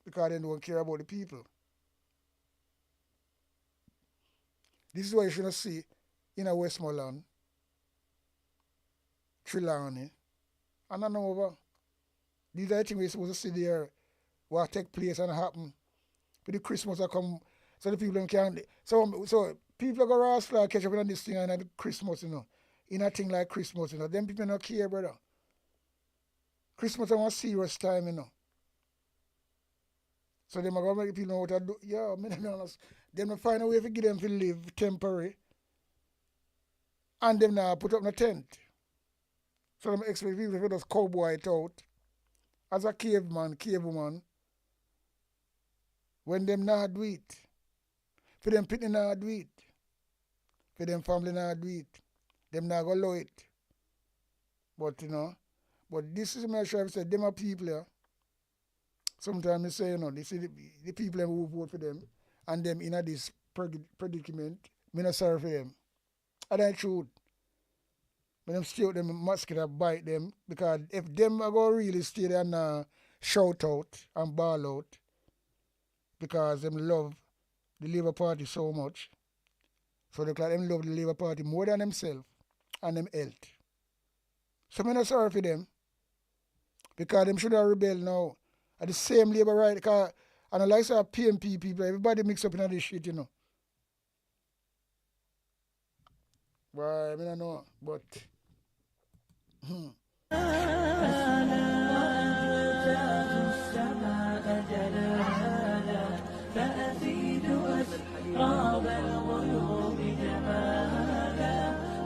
because they don't care about the people. This is what you should see in a Westmoreland, Trelawney, and Hanover. These are the things we're supposed to see there, what take place and happen. But the Christmas will come, so the people can. So people are going to catch up on this thing and at Christmas, you know. In a thing like Christmas, you know. Them people don't care, brother. Christmas is a serious time, you know. So them are going to make people know what to do. Yeah, I mean, honest. Them will find a way to give them to live temporary. And them now put up in a tent. So them expect people to just cowboy it out. As a cavewoman, when them not do it, for them people not do it, for them family not do it, them not go allow it. But you know, but this is my sure I say them are people here. Sometimes I say, you know, this is the people who vote for them and them in a this predicament, me not sorry for them. And that's truth. When them stay out them mosquito bite them because if them are going to really stay there and shout out and ball out because them love the Labour Party so much. So they like them love the Labour Party more than themselves and them health. So I'm not sorry for them because them should have rebelled now at the same Labour right because and I like to have PMP people, everybody mix up in this shit, you know. Well, I mean I know, but فأفيد أسراب الغيوب جمالا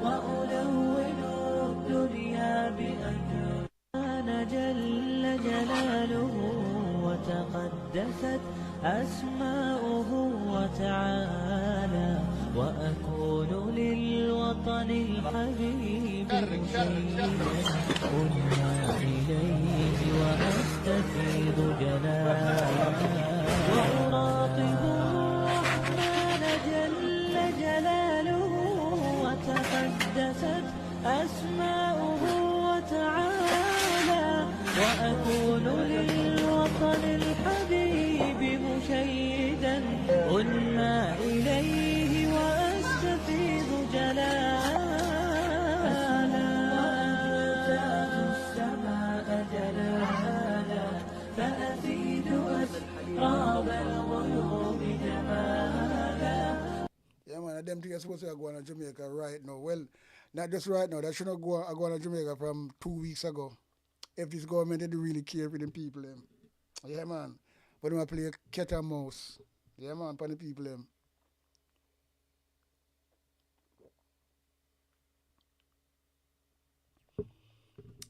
وألون الدنيا بأجمال جل جلاله وتقدست أسماؤه وتعالى وأكون للوطن الحبيب شيئا أنمى إليه وأستفيض جلالا وأراقب الرحمن جل جلاله وتقدست أسماؤه وتعالى وأكون للوطن الحبيب مشيدا أنمى إليه وأستفيض جلالا السماء جلالا فأفيد أسراب الغيوب جمالا. yeah man, them things are supposed to go on to Jamaica right now. Well, not just right now, that should not go on to Jamaica from 2 weeks ago. If this government did really care for them people them. Yeah man. But them play cat and mouse. Yeah man, for the people them.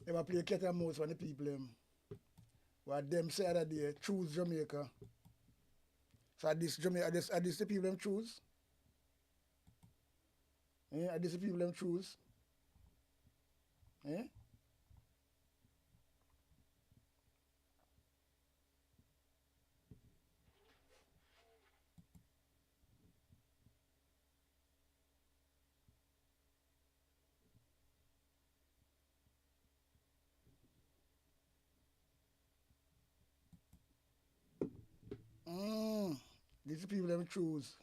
Them play cat and mouse for the people them. What them say other day, choose Jamaica. So at this Jamaica, at this the people them choose. Yeah, at this the people them choose. Yeah? These people them choose.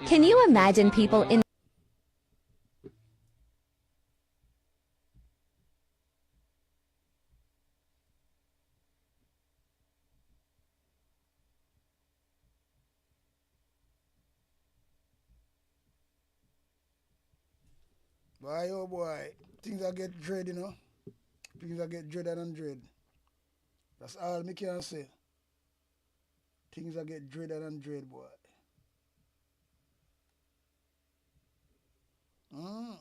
Can you imagine people in Boy, oh boy, things are get dread, you know. Things are get dreader than dread. That's all me can say. Things are get dreader than dread, boy. Mm.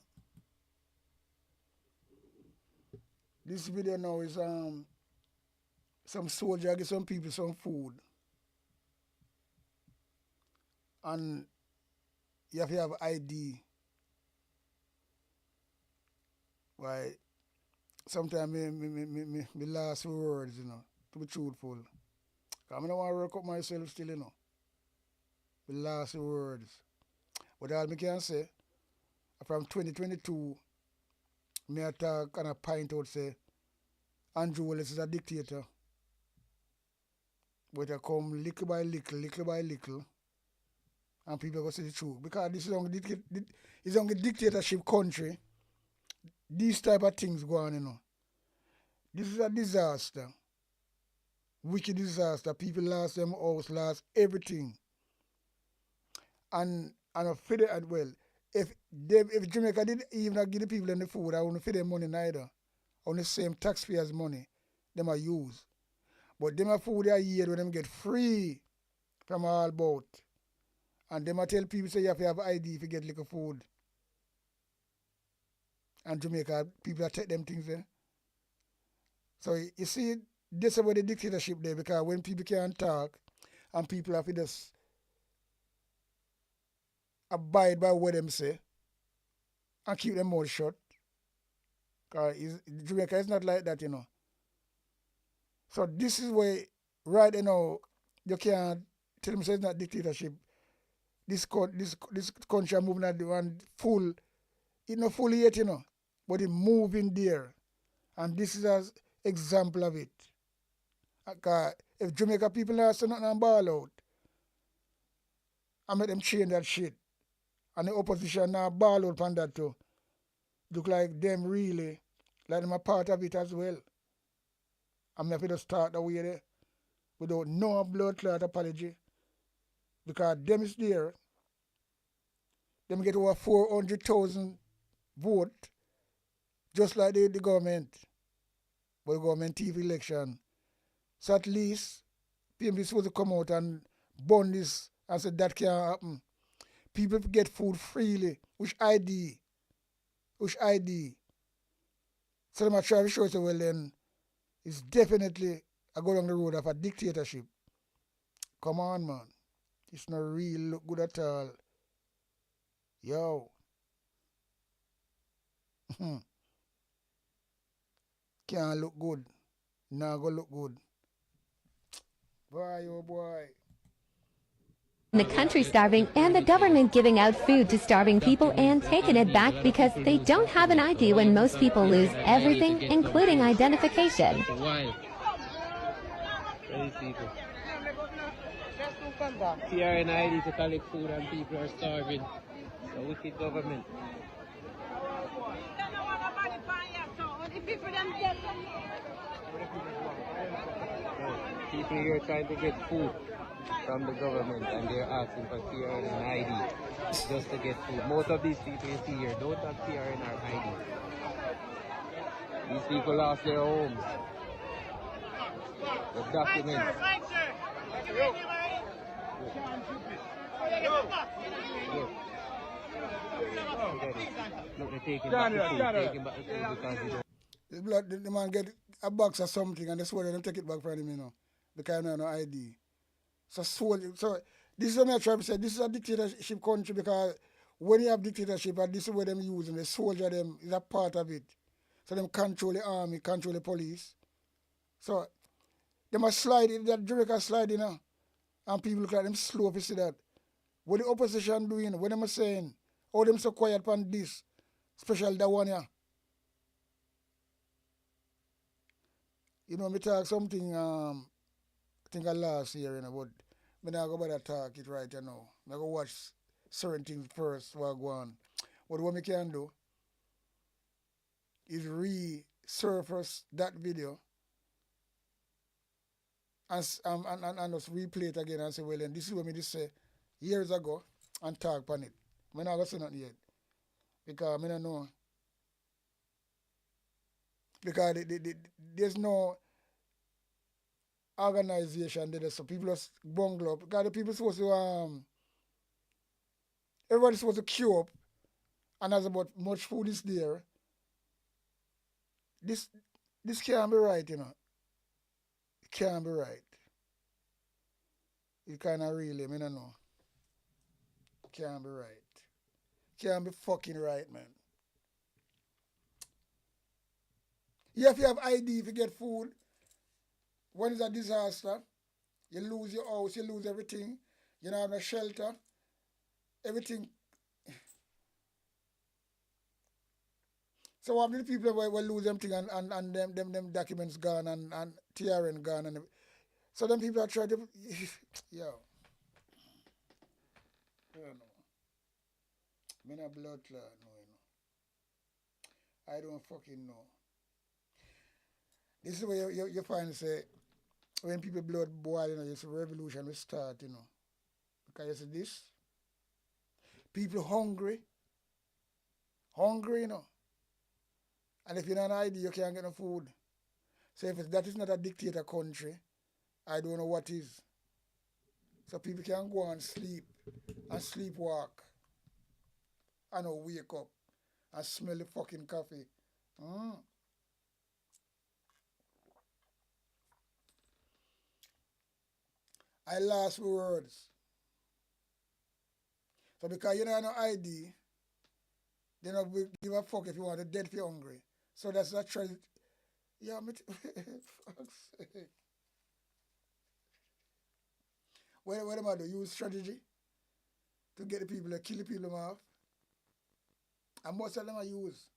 This video now is some soldier get some people some food. And you have to have ID. Why sometimes me last few words, you know, to be truthful. Cause I don't want to work up myself still, you know. The last few words. But all me can say, from 2022, me attack and I point out say, Andrew Wallace is a dictator. But I come little by little, and people go see the truth. Because this is only dictatorship country. These type of things go on, you know. This is a disaster. Wicked disaster. People lost them house, lost everything. And I feed it as well. If Jamaica didn't even give the people any food, I wouldn't feed them money neither. On the same taxpayers' money, them are use. But them are food a year when them get free from all about. And them a tell people say you have to have ID if you get little food. And Jamaica, people take them things there. So you see, this about the dictatorship there, because when people can't talk and people have to just abide by what them say and keep them mouth shut. Because Jamaica is not like that, you know. So this is where right now you can't tell me say it's not dictatorship. This country moving at the one full, it's not fully yet, you know, but it's moving there. And this is an example of it. Because if Jamaica people not say nothing and ball out, I make them change that shit. And the opposition now ball out on that too. Look like them really, like them a part of it as well. I'm not going to start the way there without no blood clot apology. Because them is there. Them get over 400,000 vote, just like the government. But the government TV election. So at least PMP is supposed to come out and burn this and say that can't happen. People get food freely. Which ID? Which ID? So them are trying to show us, well then, it's definitely a go down the road of a dictatorship. Come on, man. It's not real look good at all. Yo. Can't look good. Nah go look good. Boy, oh boy. the country starving and the government giving out food to starving people and taking it back because they don't have an ID when most people lose everything, including identification. TRN ID to collect food and people are starving. The wicked government. People here trying to get food from the government and they're asking for TRN ID just to get food. Most of these people you see here don't have TRN or ID. These people lost their homes. The documents. Look, they're taking back the food, taking back the food because they don't. The man get a box or something and they swear them take it back from him, you know. Because they have no ID. So this is what I try to say. This is a dictatorship country because when you have dictatorship, and this is what them using, the soldier them is a part of it. So them control the army, control the police. So they must slide in, that Jamaica slide in now. And people look like them slow if you see that. What the opposition doing, what them are saying, how them so quiet on this, especially that one here. You know, me talk something, I think I last year, you know, but me not go about to talk it right you know. I go watch certain things first while go on. But what we can do is resurface that video and just replay it again and say, well, then this is what me just say years ago and talk on it. I'm not going to say nothing yet. Because I don't know. Because there's no organization there, so people just bungle up. Because the people supposed to everybody's supposed to queue up, and as about much food is there. This can't be right, you know. It can't be right. It kinda really, I don't know. It can't be right. It can't be fucking right, man. Yeah, if you have ID, if you get food, when it's a disaster, you lose your house, you lose everything, you don't have no shelter, everything. So what the people will lose them thing and them documents gone and TRN gone and so them people are trying to yo. I don't know. Me not blood clot, no, you know. I don't fucking know. This is where you find say when people blood boil, you know, it's a revolution will start, you know. Because you see this, people hungry, you know. And if you don't have an ID, you can't get no food. So if that is not a dictator country, I don't know what is. So people can go and sleepwalk, and wake up and smell the fucking coffee. I lost words. So because you don't have no ID, they don't give a fuck if you want to dead if you're hungry. So that's that try. Yeah, fuck's sake. What am I do? Use strategy to get the people, to kill the people off. And most of them are use.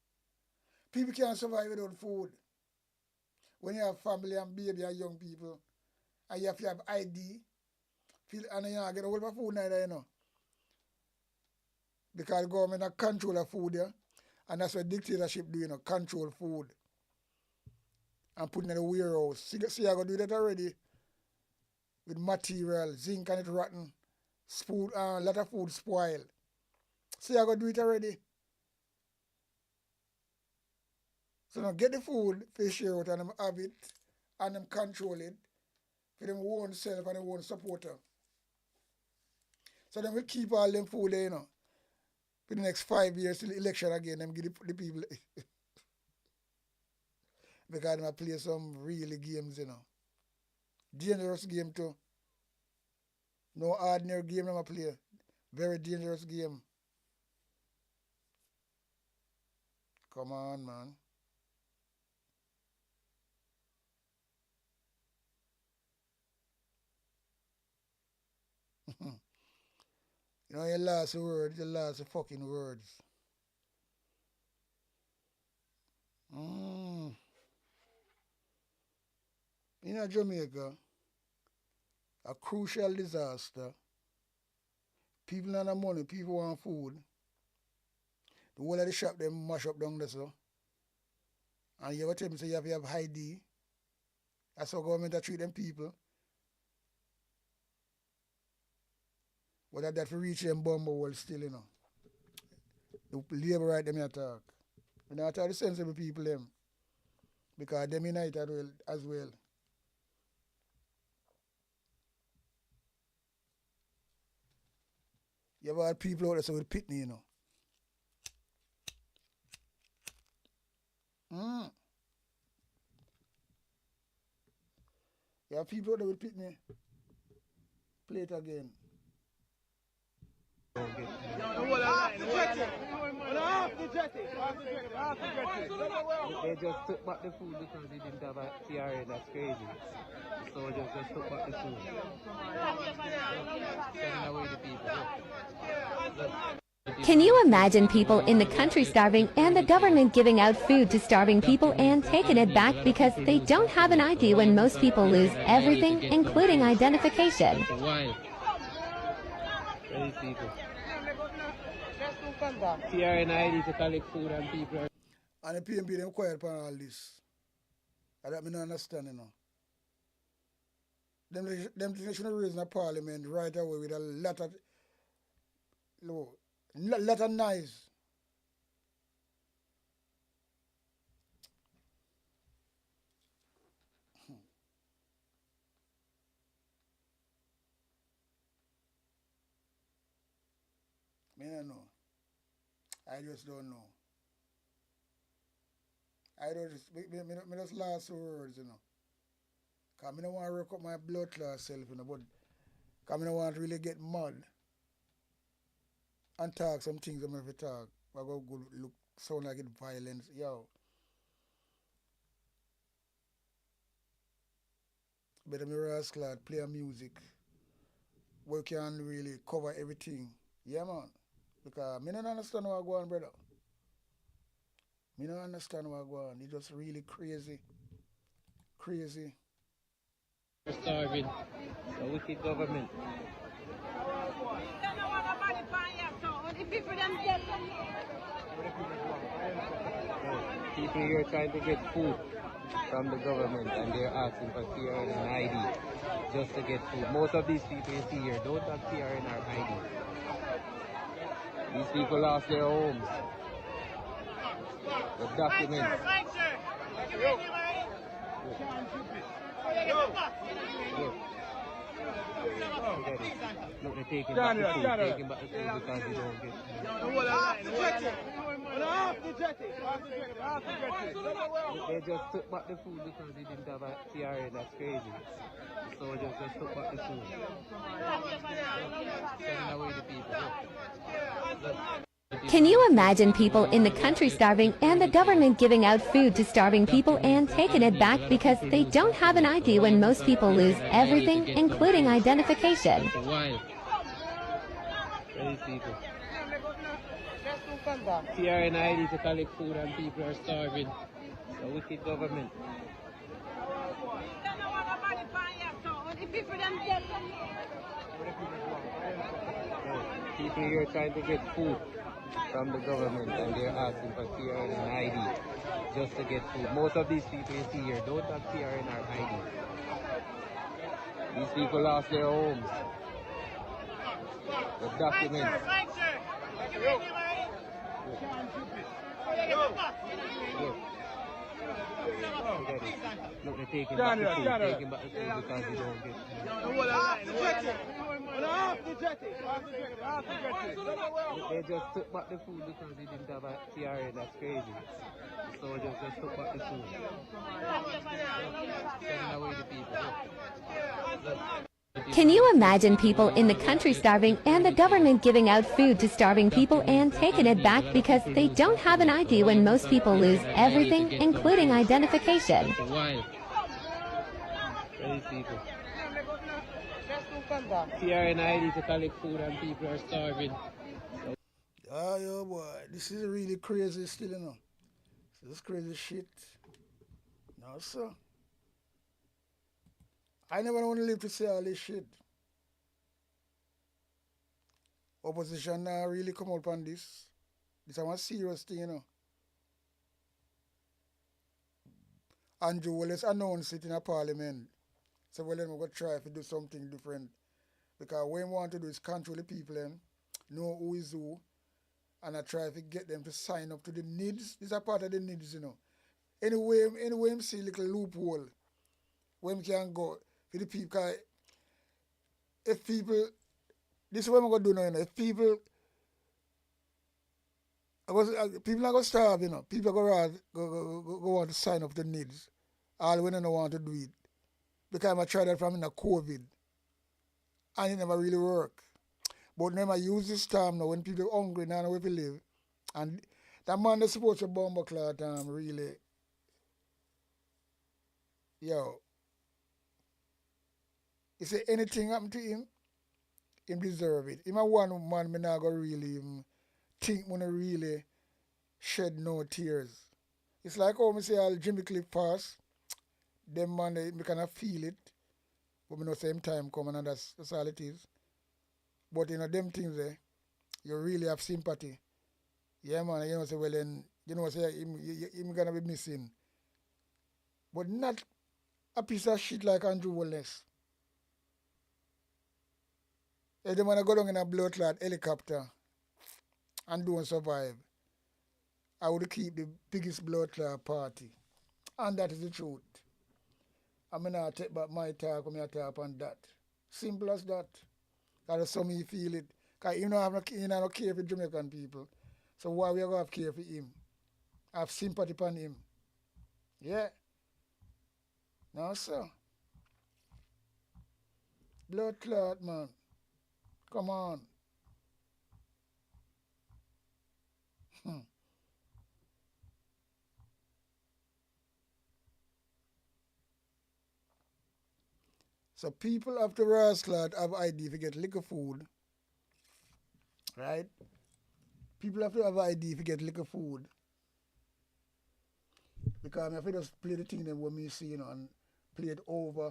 People can't survive without food. When you have family and baby and young people, and you have to have ID, and you don't get a hold of food neither, you know. Because the government has control of food, yeah? And that's what dictatorship do, you know, control food. And put it in the warehouse. See, I go do that already. With material, zinc and it rotten. Food, a lot of food spoil. See, I go do it already. So now get the food, fish out, and them have it, and them control it for them own self and them own supporter. So then we'll keep all them food there, you know. For the next 5 years till the election again, them give the people because they play some really games, you know. Dangerous game too. No ordinary game them play. Very dangerous game. Come on, man. You know, your last word, your last fucking words. In Jamaica, a crucial disaster. People don't have money, people want food. The whole of the shop, they mash up down there, so. And you ever tell me, say you have to have ID. That's how government treat them people. But that for reach them bomber world still, you know. The labor right them here talk. We not talk the sensible people them. Because them unite as well. You ever had people out there so with pitney, you know. You have people out there with pitney. Play it again. They just took back the food because they didn't have a TRN, that's crazy. So they just took back the food. Sending away the people. Can you imagine people in the country starving and the government giving out food to starving people and taking it back because they don't have an ID when most people lose everything, including identification? Why? Crazy people. TRNID to collect food and people are... And the PMP them quiet for all this. I don't understand, you know. Them things should raise in the parliament right away with a lot of noise. I don't know. I just don't know. I don't just, me just last words, you know. Because I don't want to work up my blood class self, you know, but because I don't want to really get mad and talk some things I'm going to talk. I go good look, sound like it violence. Yo. Better me rascal play a music where you can really cover everything. Yeah, man. Because I don't understand what go on, brother. I don't understand what go on. It's just really crazy. Crazy. We're starving. A wicked government. People here trying to get food from the government and they're asking for TRN and ID just to get food. Most of these people you see here don't have TRN or ID. These people lost their homes. The documents. Look, they're taking back the food, taking back the food because they don't get They just took back the food because they didn't have a TRA, that's crazy. So just took back the food. Sending away the people. Can you imagine people in the country starving and the government giving out food to starving people and taking it back because they don't have an ID when most people lose everything, including identification? These people. TRN ID to collect food and people are starving. A wicked government. People here trying to get food from the government and they're asking for TRN and ID just to get food. Most of these people you see here don't have TRN or ID. These people lost their homes. The documents. Look, they're taking back the food, taking back the food because they don't get They just took back the food because they didn't have a TRA, that's crazy. So just took back the food. Sending away the people. Can you imagine people in the country starving and the government giving out food to starving people and taking it back because they don't have an ID when most people lose everything, including identification? These people. TRN ID to collect food and people are starving. Oh, yo, boy. This is really crazy still, you know. This is crazy shit. No, sir. I never want to live to see all this shit. Opposition now really come up on this. This is a serious thing, you know. Andrew Wallace announced it in a parliament. So, well, then we're going to try to do something different. Because what we want to do is control the people and know who is who. And I try to get them to sign up to the needs. This is a part of the needs, you know. Anyway, we see a little loophole where we can go for the people. Because if people, this is what I'm going to do now, you know. If people are going to starve, you know. People are going to want to sign up to needs. All when they don't want to do it. Because I tried that from in the COVID. And it never really worked. But now I use this time now when people are hungry, now know where to live. And that man that's supposed to bomb a clot really. Yo. You say anything happened to him deserve it. Him a one man, me not go really think when I really shed no tears. It's like how me say all Jimmy Cliff pass. Them man, me kind of feel it. But me know same time coming and that's all it is. But you know, them things there, you really have sympathy. Yeah, man, you know, say, well, then, you know, say, him gonna be missing. But not a piece of shit like Andrew Holenss. If the man go down in a blood clot helicopter and don't survive, I would keep the biggest blood clot party. And that is the truth. I'm not take back my talk when I talk on that. Simple as that. That's how me feel it. Because you know, I don't care for Jamaican people. So why we going to have care for him? I have sympathy for him. Yeah. No, sir. Blood clot, man. Come on. So people after Rasclad have ID if you get liquor food. Right? People have to have ID if you get liquor food. Because if I just play the thing then what me see, you know, and play it over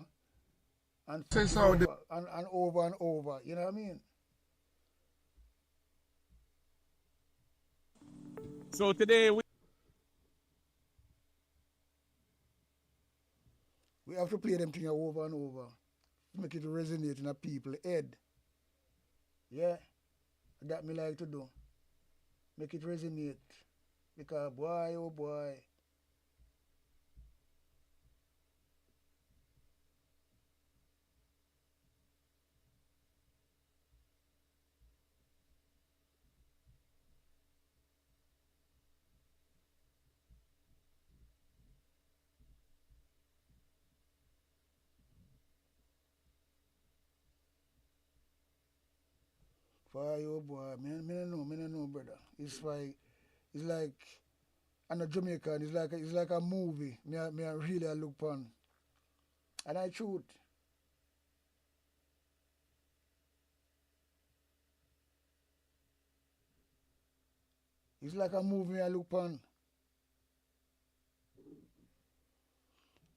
and over, and over and over. You know what I mean? So today we have to play them things over and over to make it resonate in a people's head. Yeah, that me like to do. Make it resonate. Because boy, oh boy. Boy, oh boy, me no know, brother. It's like I'm a Jamaican. It's like a movie. Me I really look upon, and I shoot. It's like a movie I look upon.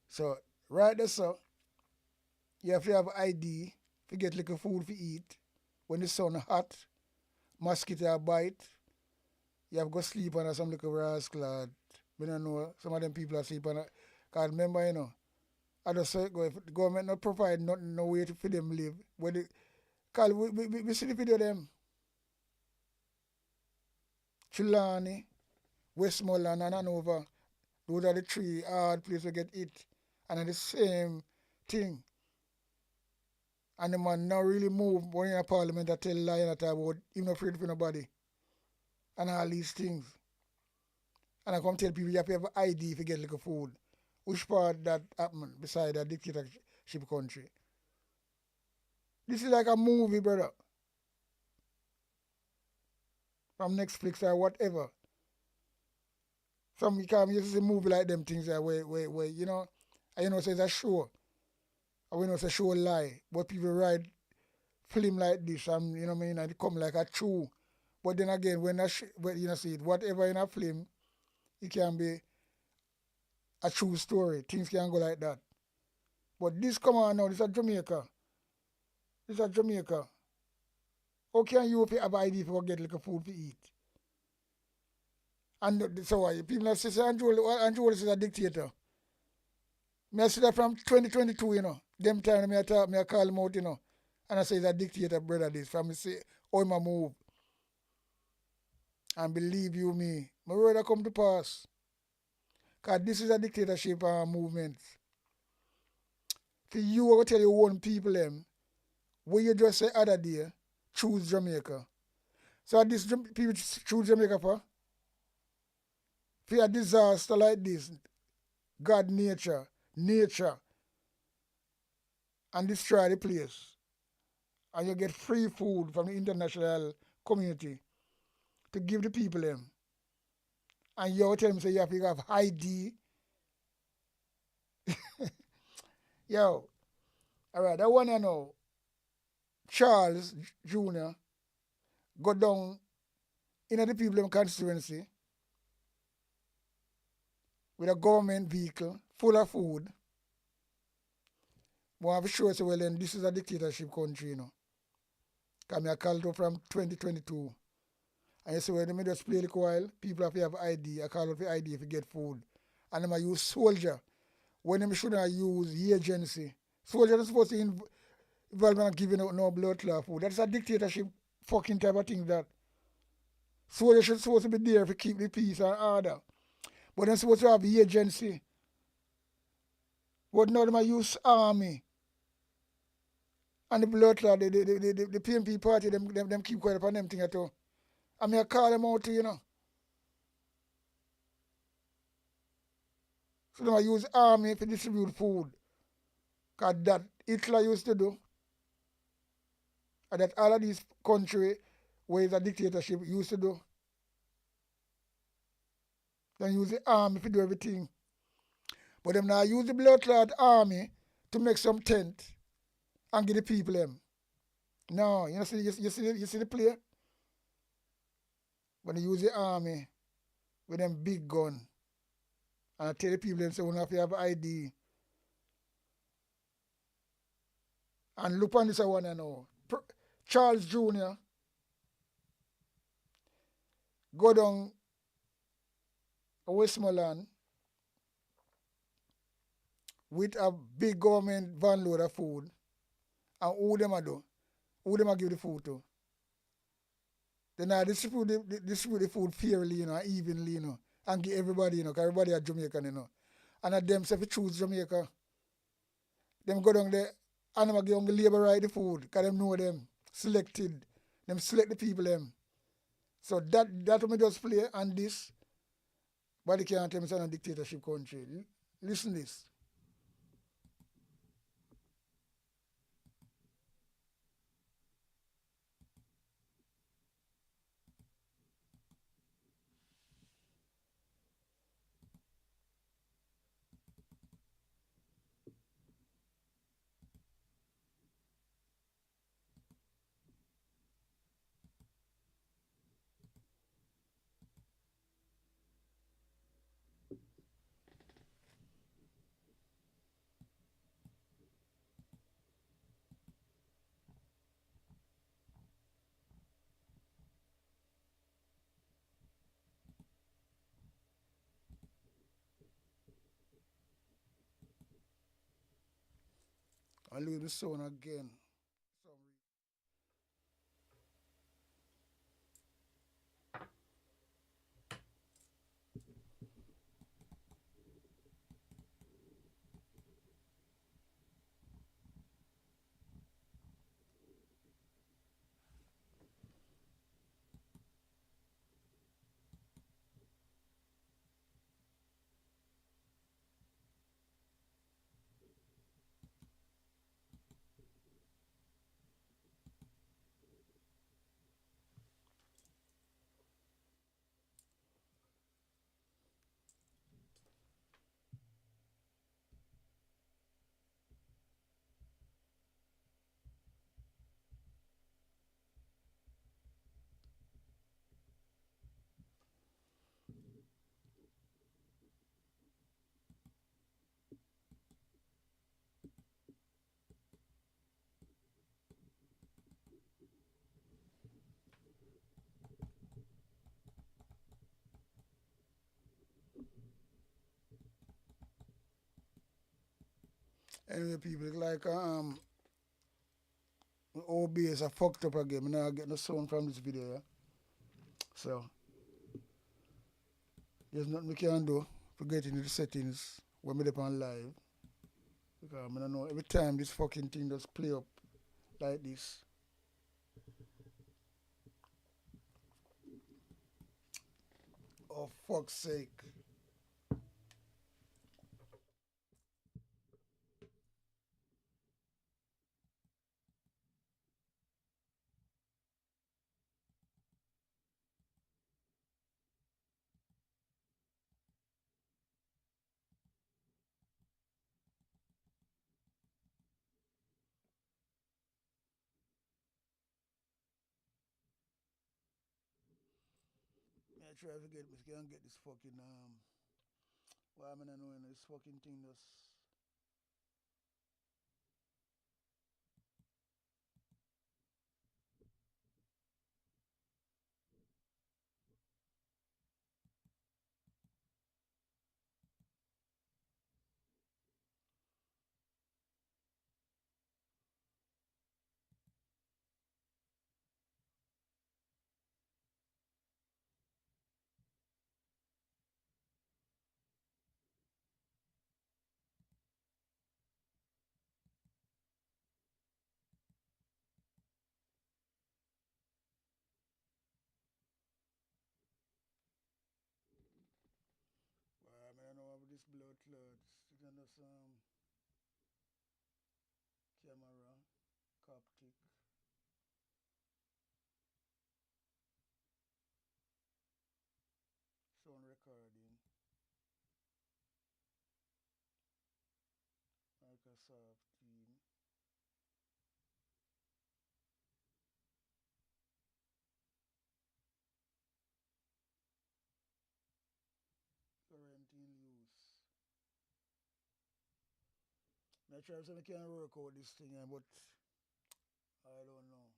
So right there, so you have to have ID to get like a food to eat. When the sun hot, mosquito bite, you have to go sleep on some little rascal. I don't know, some of them people are sleep on it. Because remember, you know, I just say, if the government not provide nothing, no way for them live. Because we see the video of them. Trelawney, Westmoreland, and Hanover. Those are the three hard places to get it. And it's the same thing. And the man now really move when in a parliament that tell lie and about him not afraid for nobody. And all these things. And I come tell people you have to have ID if you get like a food. Which part that happened beside a dictatorship country? This is like a movie, brother. From Netflix or whatever. Some you can use a movie like them things there where you know, and you know say it's a show. And we know it's a show lie. But people write film like this and you know what I mean, and it come like a true. But then again when you know see it, whatever in a film, it can be a true story. Things can go like that. But this come on now, this is Jamaica. This is Jamaica. How can you have ID for get like a food to eat? And so why people say Andrew is a dictator. Me I see that from 2022, you know. Them time me I call him out, you know. And I say he's a dictator, brother, this. From me say, how him a move. And believe you me, my word I come to pass. Because this is a dictatorship movement. For you, I will tell you one people them, what you just say other day, choose Jamaica. So this people choose Jamaica for a disaster like this, God nature, and destroy the place. And you get free food from the international community to give the people them. And you tell them say you have to have ID. Yo, all right, that one you know, Charles Jr. go down in the people constituency with a government vehicle full of food. But I have to show you, well, then this is a dictatorship country, you know. Because I called up from 2022. And you see when they just play a little while, people have to have ID. I call it for ID if you get food. And them I use soldier. When them shouldn't use agency. Soldier are supposed to involve in giving out no blood clot food. That's a dictatorship fucking type of thing that. Soldiers should supposed to be there to keep the peace and order. But they're supposed to have agency. But now they use army. And the blood clot, the PNP party, them keep quiet upon them thing at all. I mean, I call them out, you know. So they use army to distribute food. Because that Hitler used to do. And that all of these countries where it's a dictatorship used to do. They use the army to do everything. But them now use the blood clot army to make some tent and give the people them. No, you see the play? When they use the army with them big gun and I tell the people them say we have to have ID. And look on this one I know. Charles Jr. go down Westmoreland with a big government van load of food. And who them a do? Who them a give the food to? Then I distribute the food fairly, you know, evenly, you know, and give everybody, you know, because everybody are Jamaican, you know. And at them say if you choose Jamaica, them go down there and them give them the labor right the food, because them know them selected. Them select the people them. So that we just play and this, but they can't tell me it's a dictatorship country. Listen this. I lose the sound again. Anyway, people, it's like OBS are fucked up again. I'm not getting no sound from this video, yeah? So there's nothing we can do to get into the settings when we're on live. Because I don't know, every time this fucking thing just play up like this. Oh, fuck's sake. I try to get this, can't get this fucking why am I not knowing this fucking thing just blood clots. Stick under some camera, coptic. Sound recording. Microsoft Team. Current in use. I try to see if I can work out this thing, but I don't know.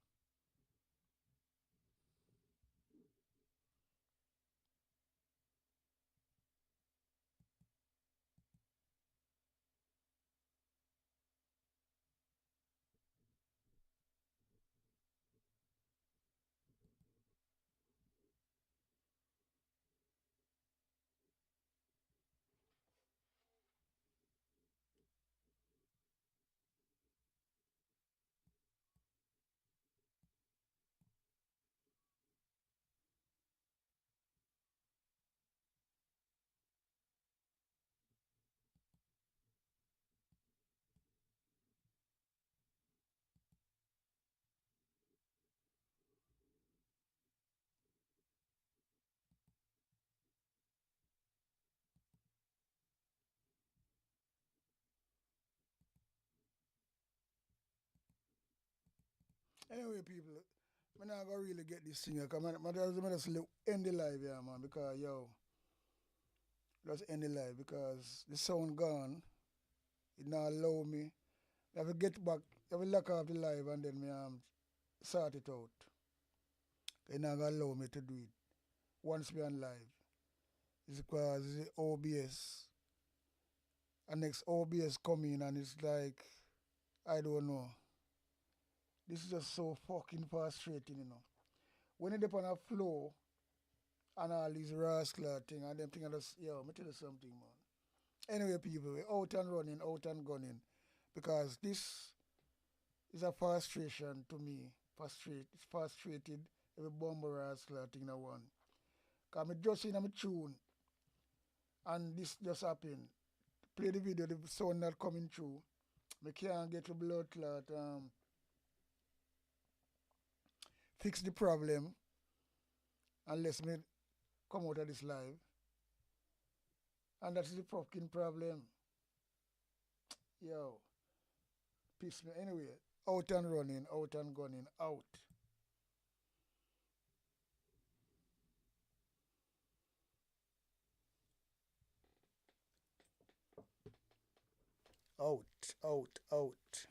Anyway, people, I'm not gonna really get this thing. Cause man, just end the live, yeah, man. Because yo, just end the live because the sound gone. It not allow me. I have to get back. I have to lock off the live and then me sort it out. It not gonna allow me to do it once we on live. It's because it's the OBS. And next OBS come in and it's like I don't know. This is just so fucking frustrating, you know. When you're on a flow and all these rascal thing and them thing I just yo, me tell you something, man. Anyway, people, we're out and running, out and gunning. Because this is a frustration to me. It's frustrated every bomber rascal thing I want. Cause me just in a tune and this just happened. Play the video, the sound not coming through. Me can't get the blood clot, fix the problem unless me come out of this live. And that's the fucking problem. Yo, piss me. Anyway, out and running, out and gunning, out. Out, out, out.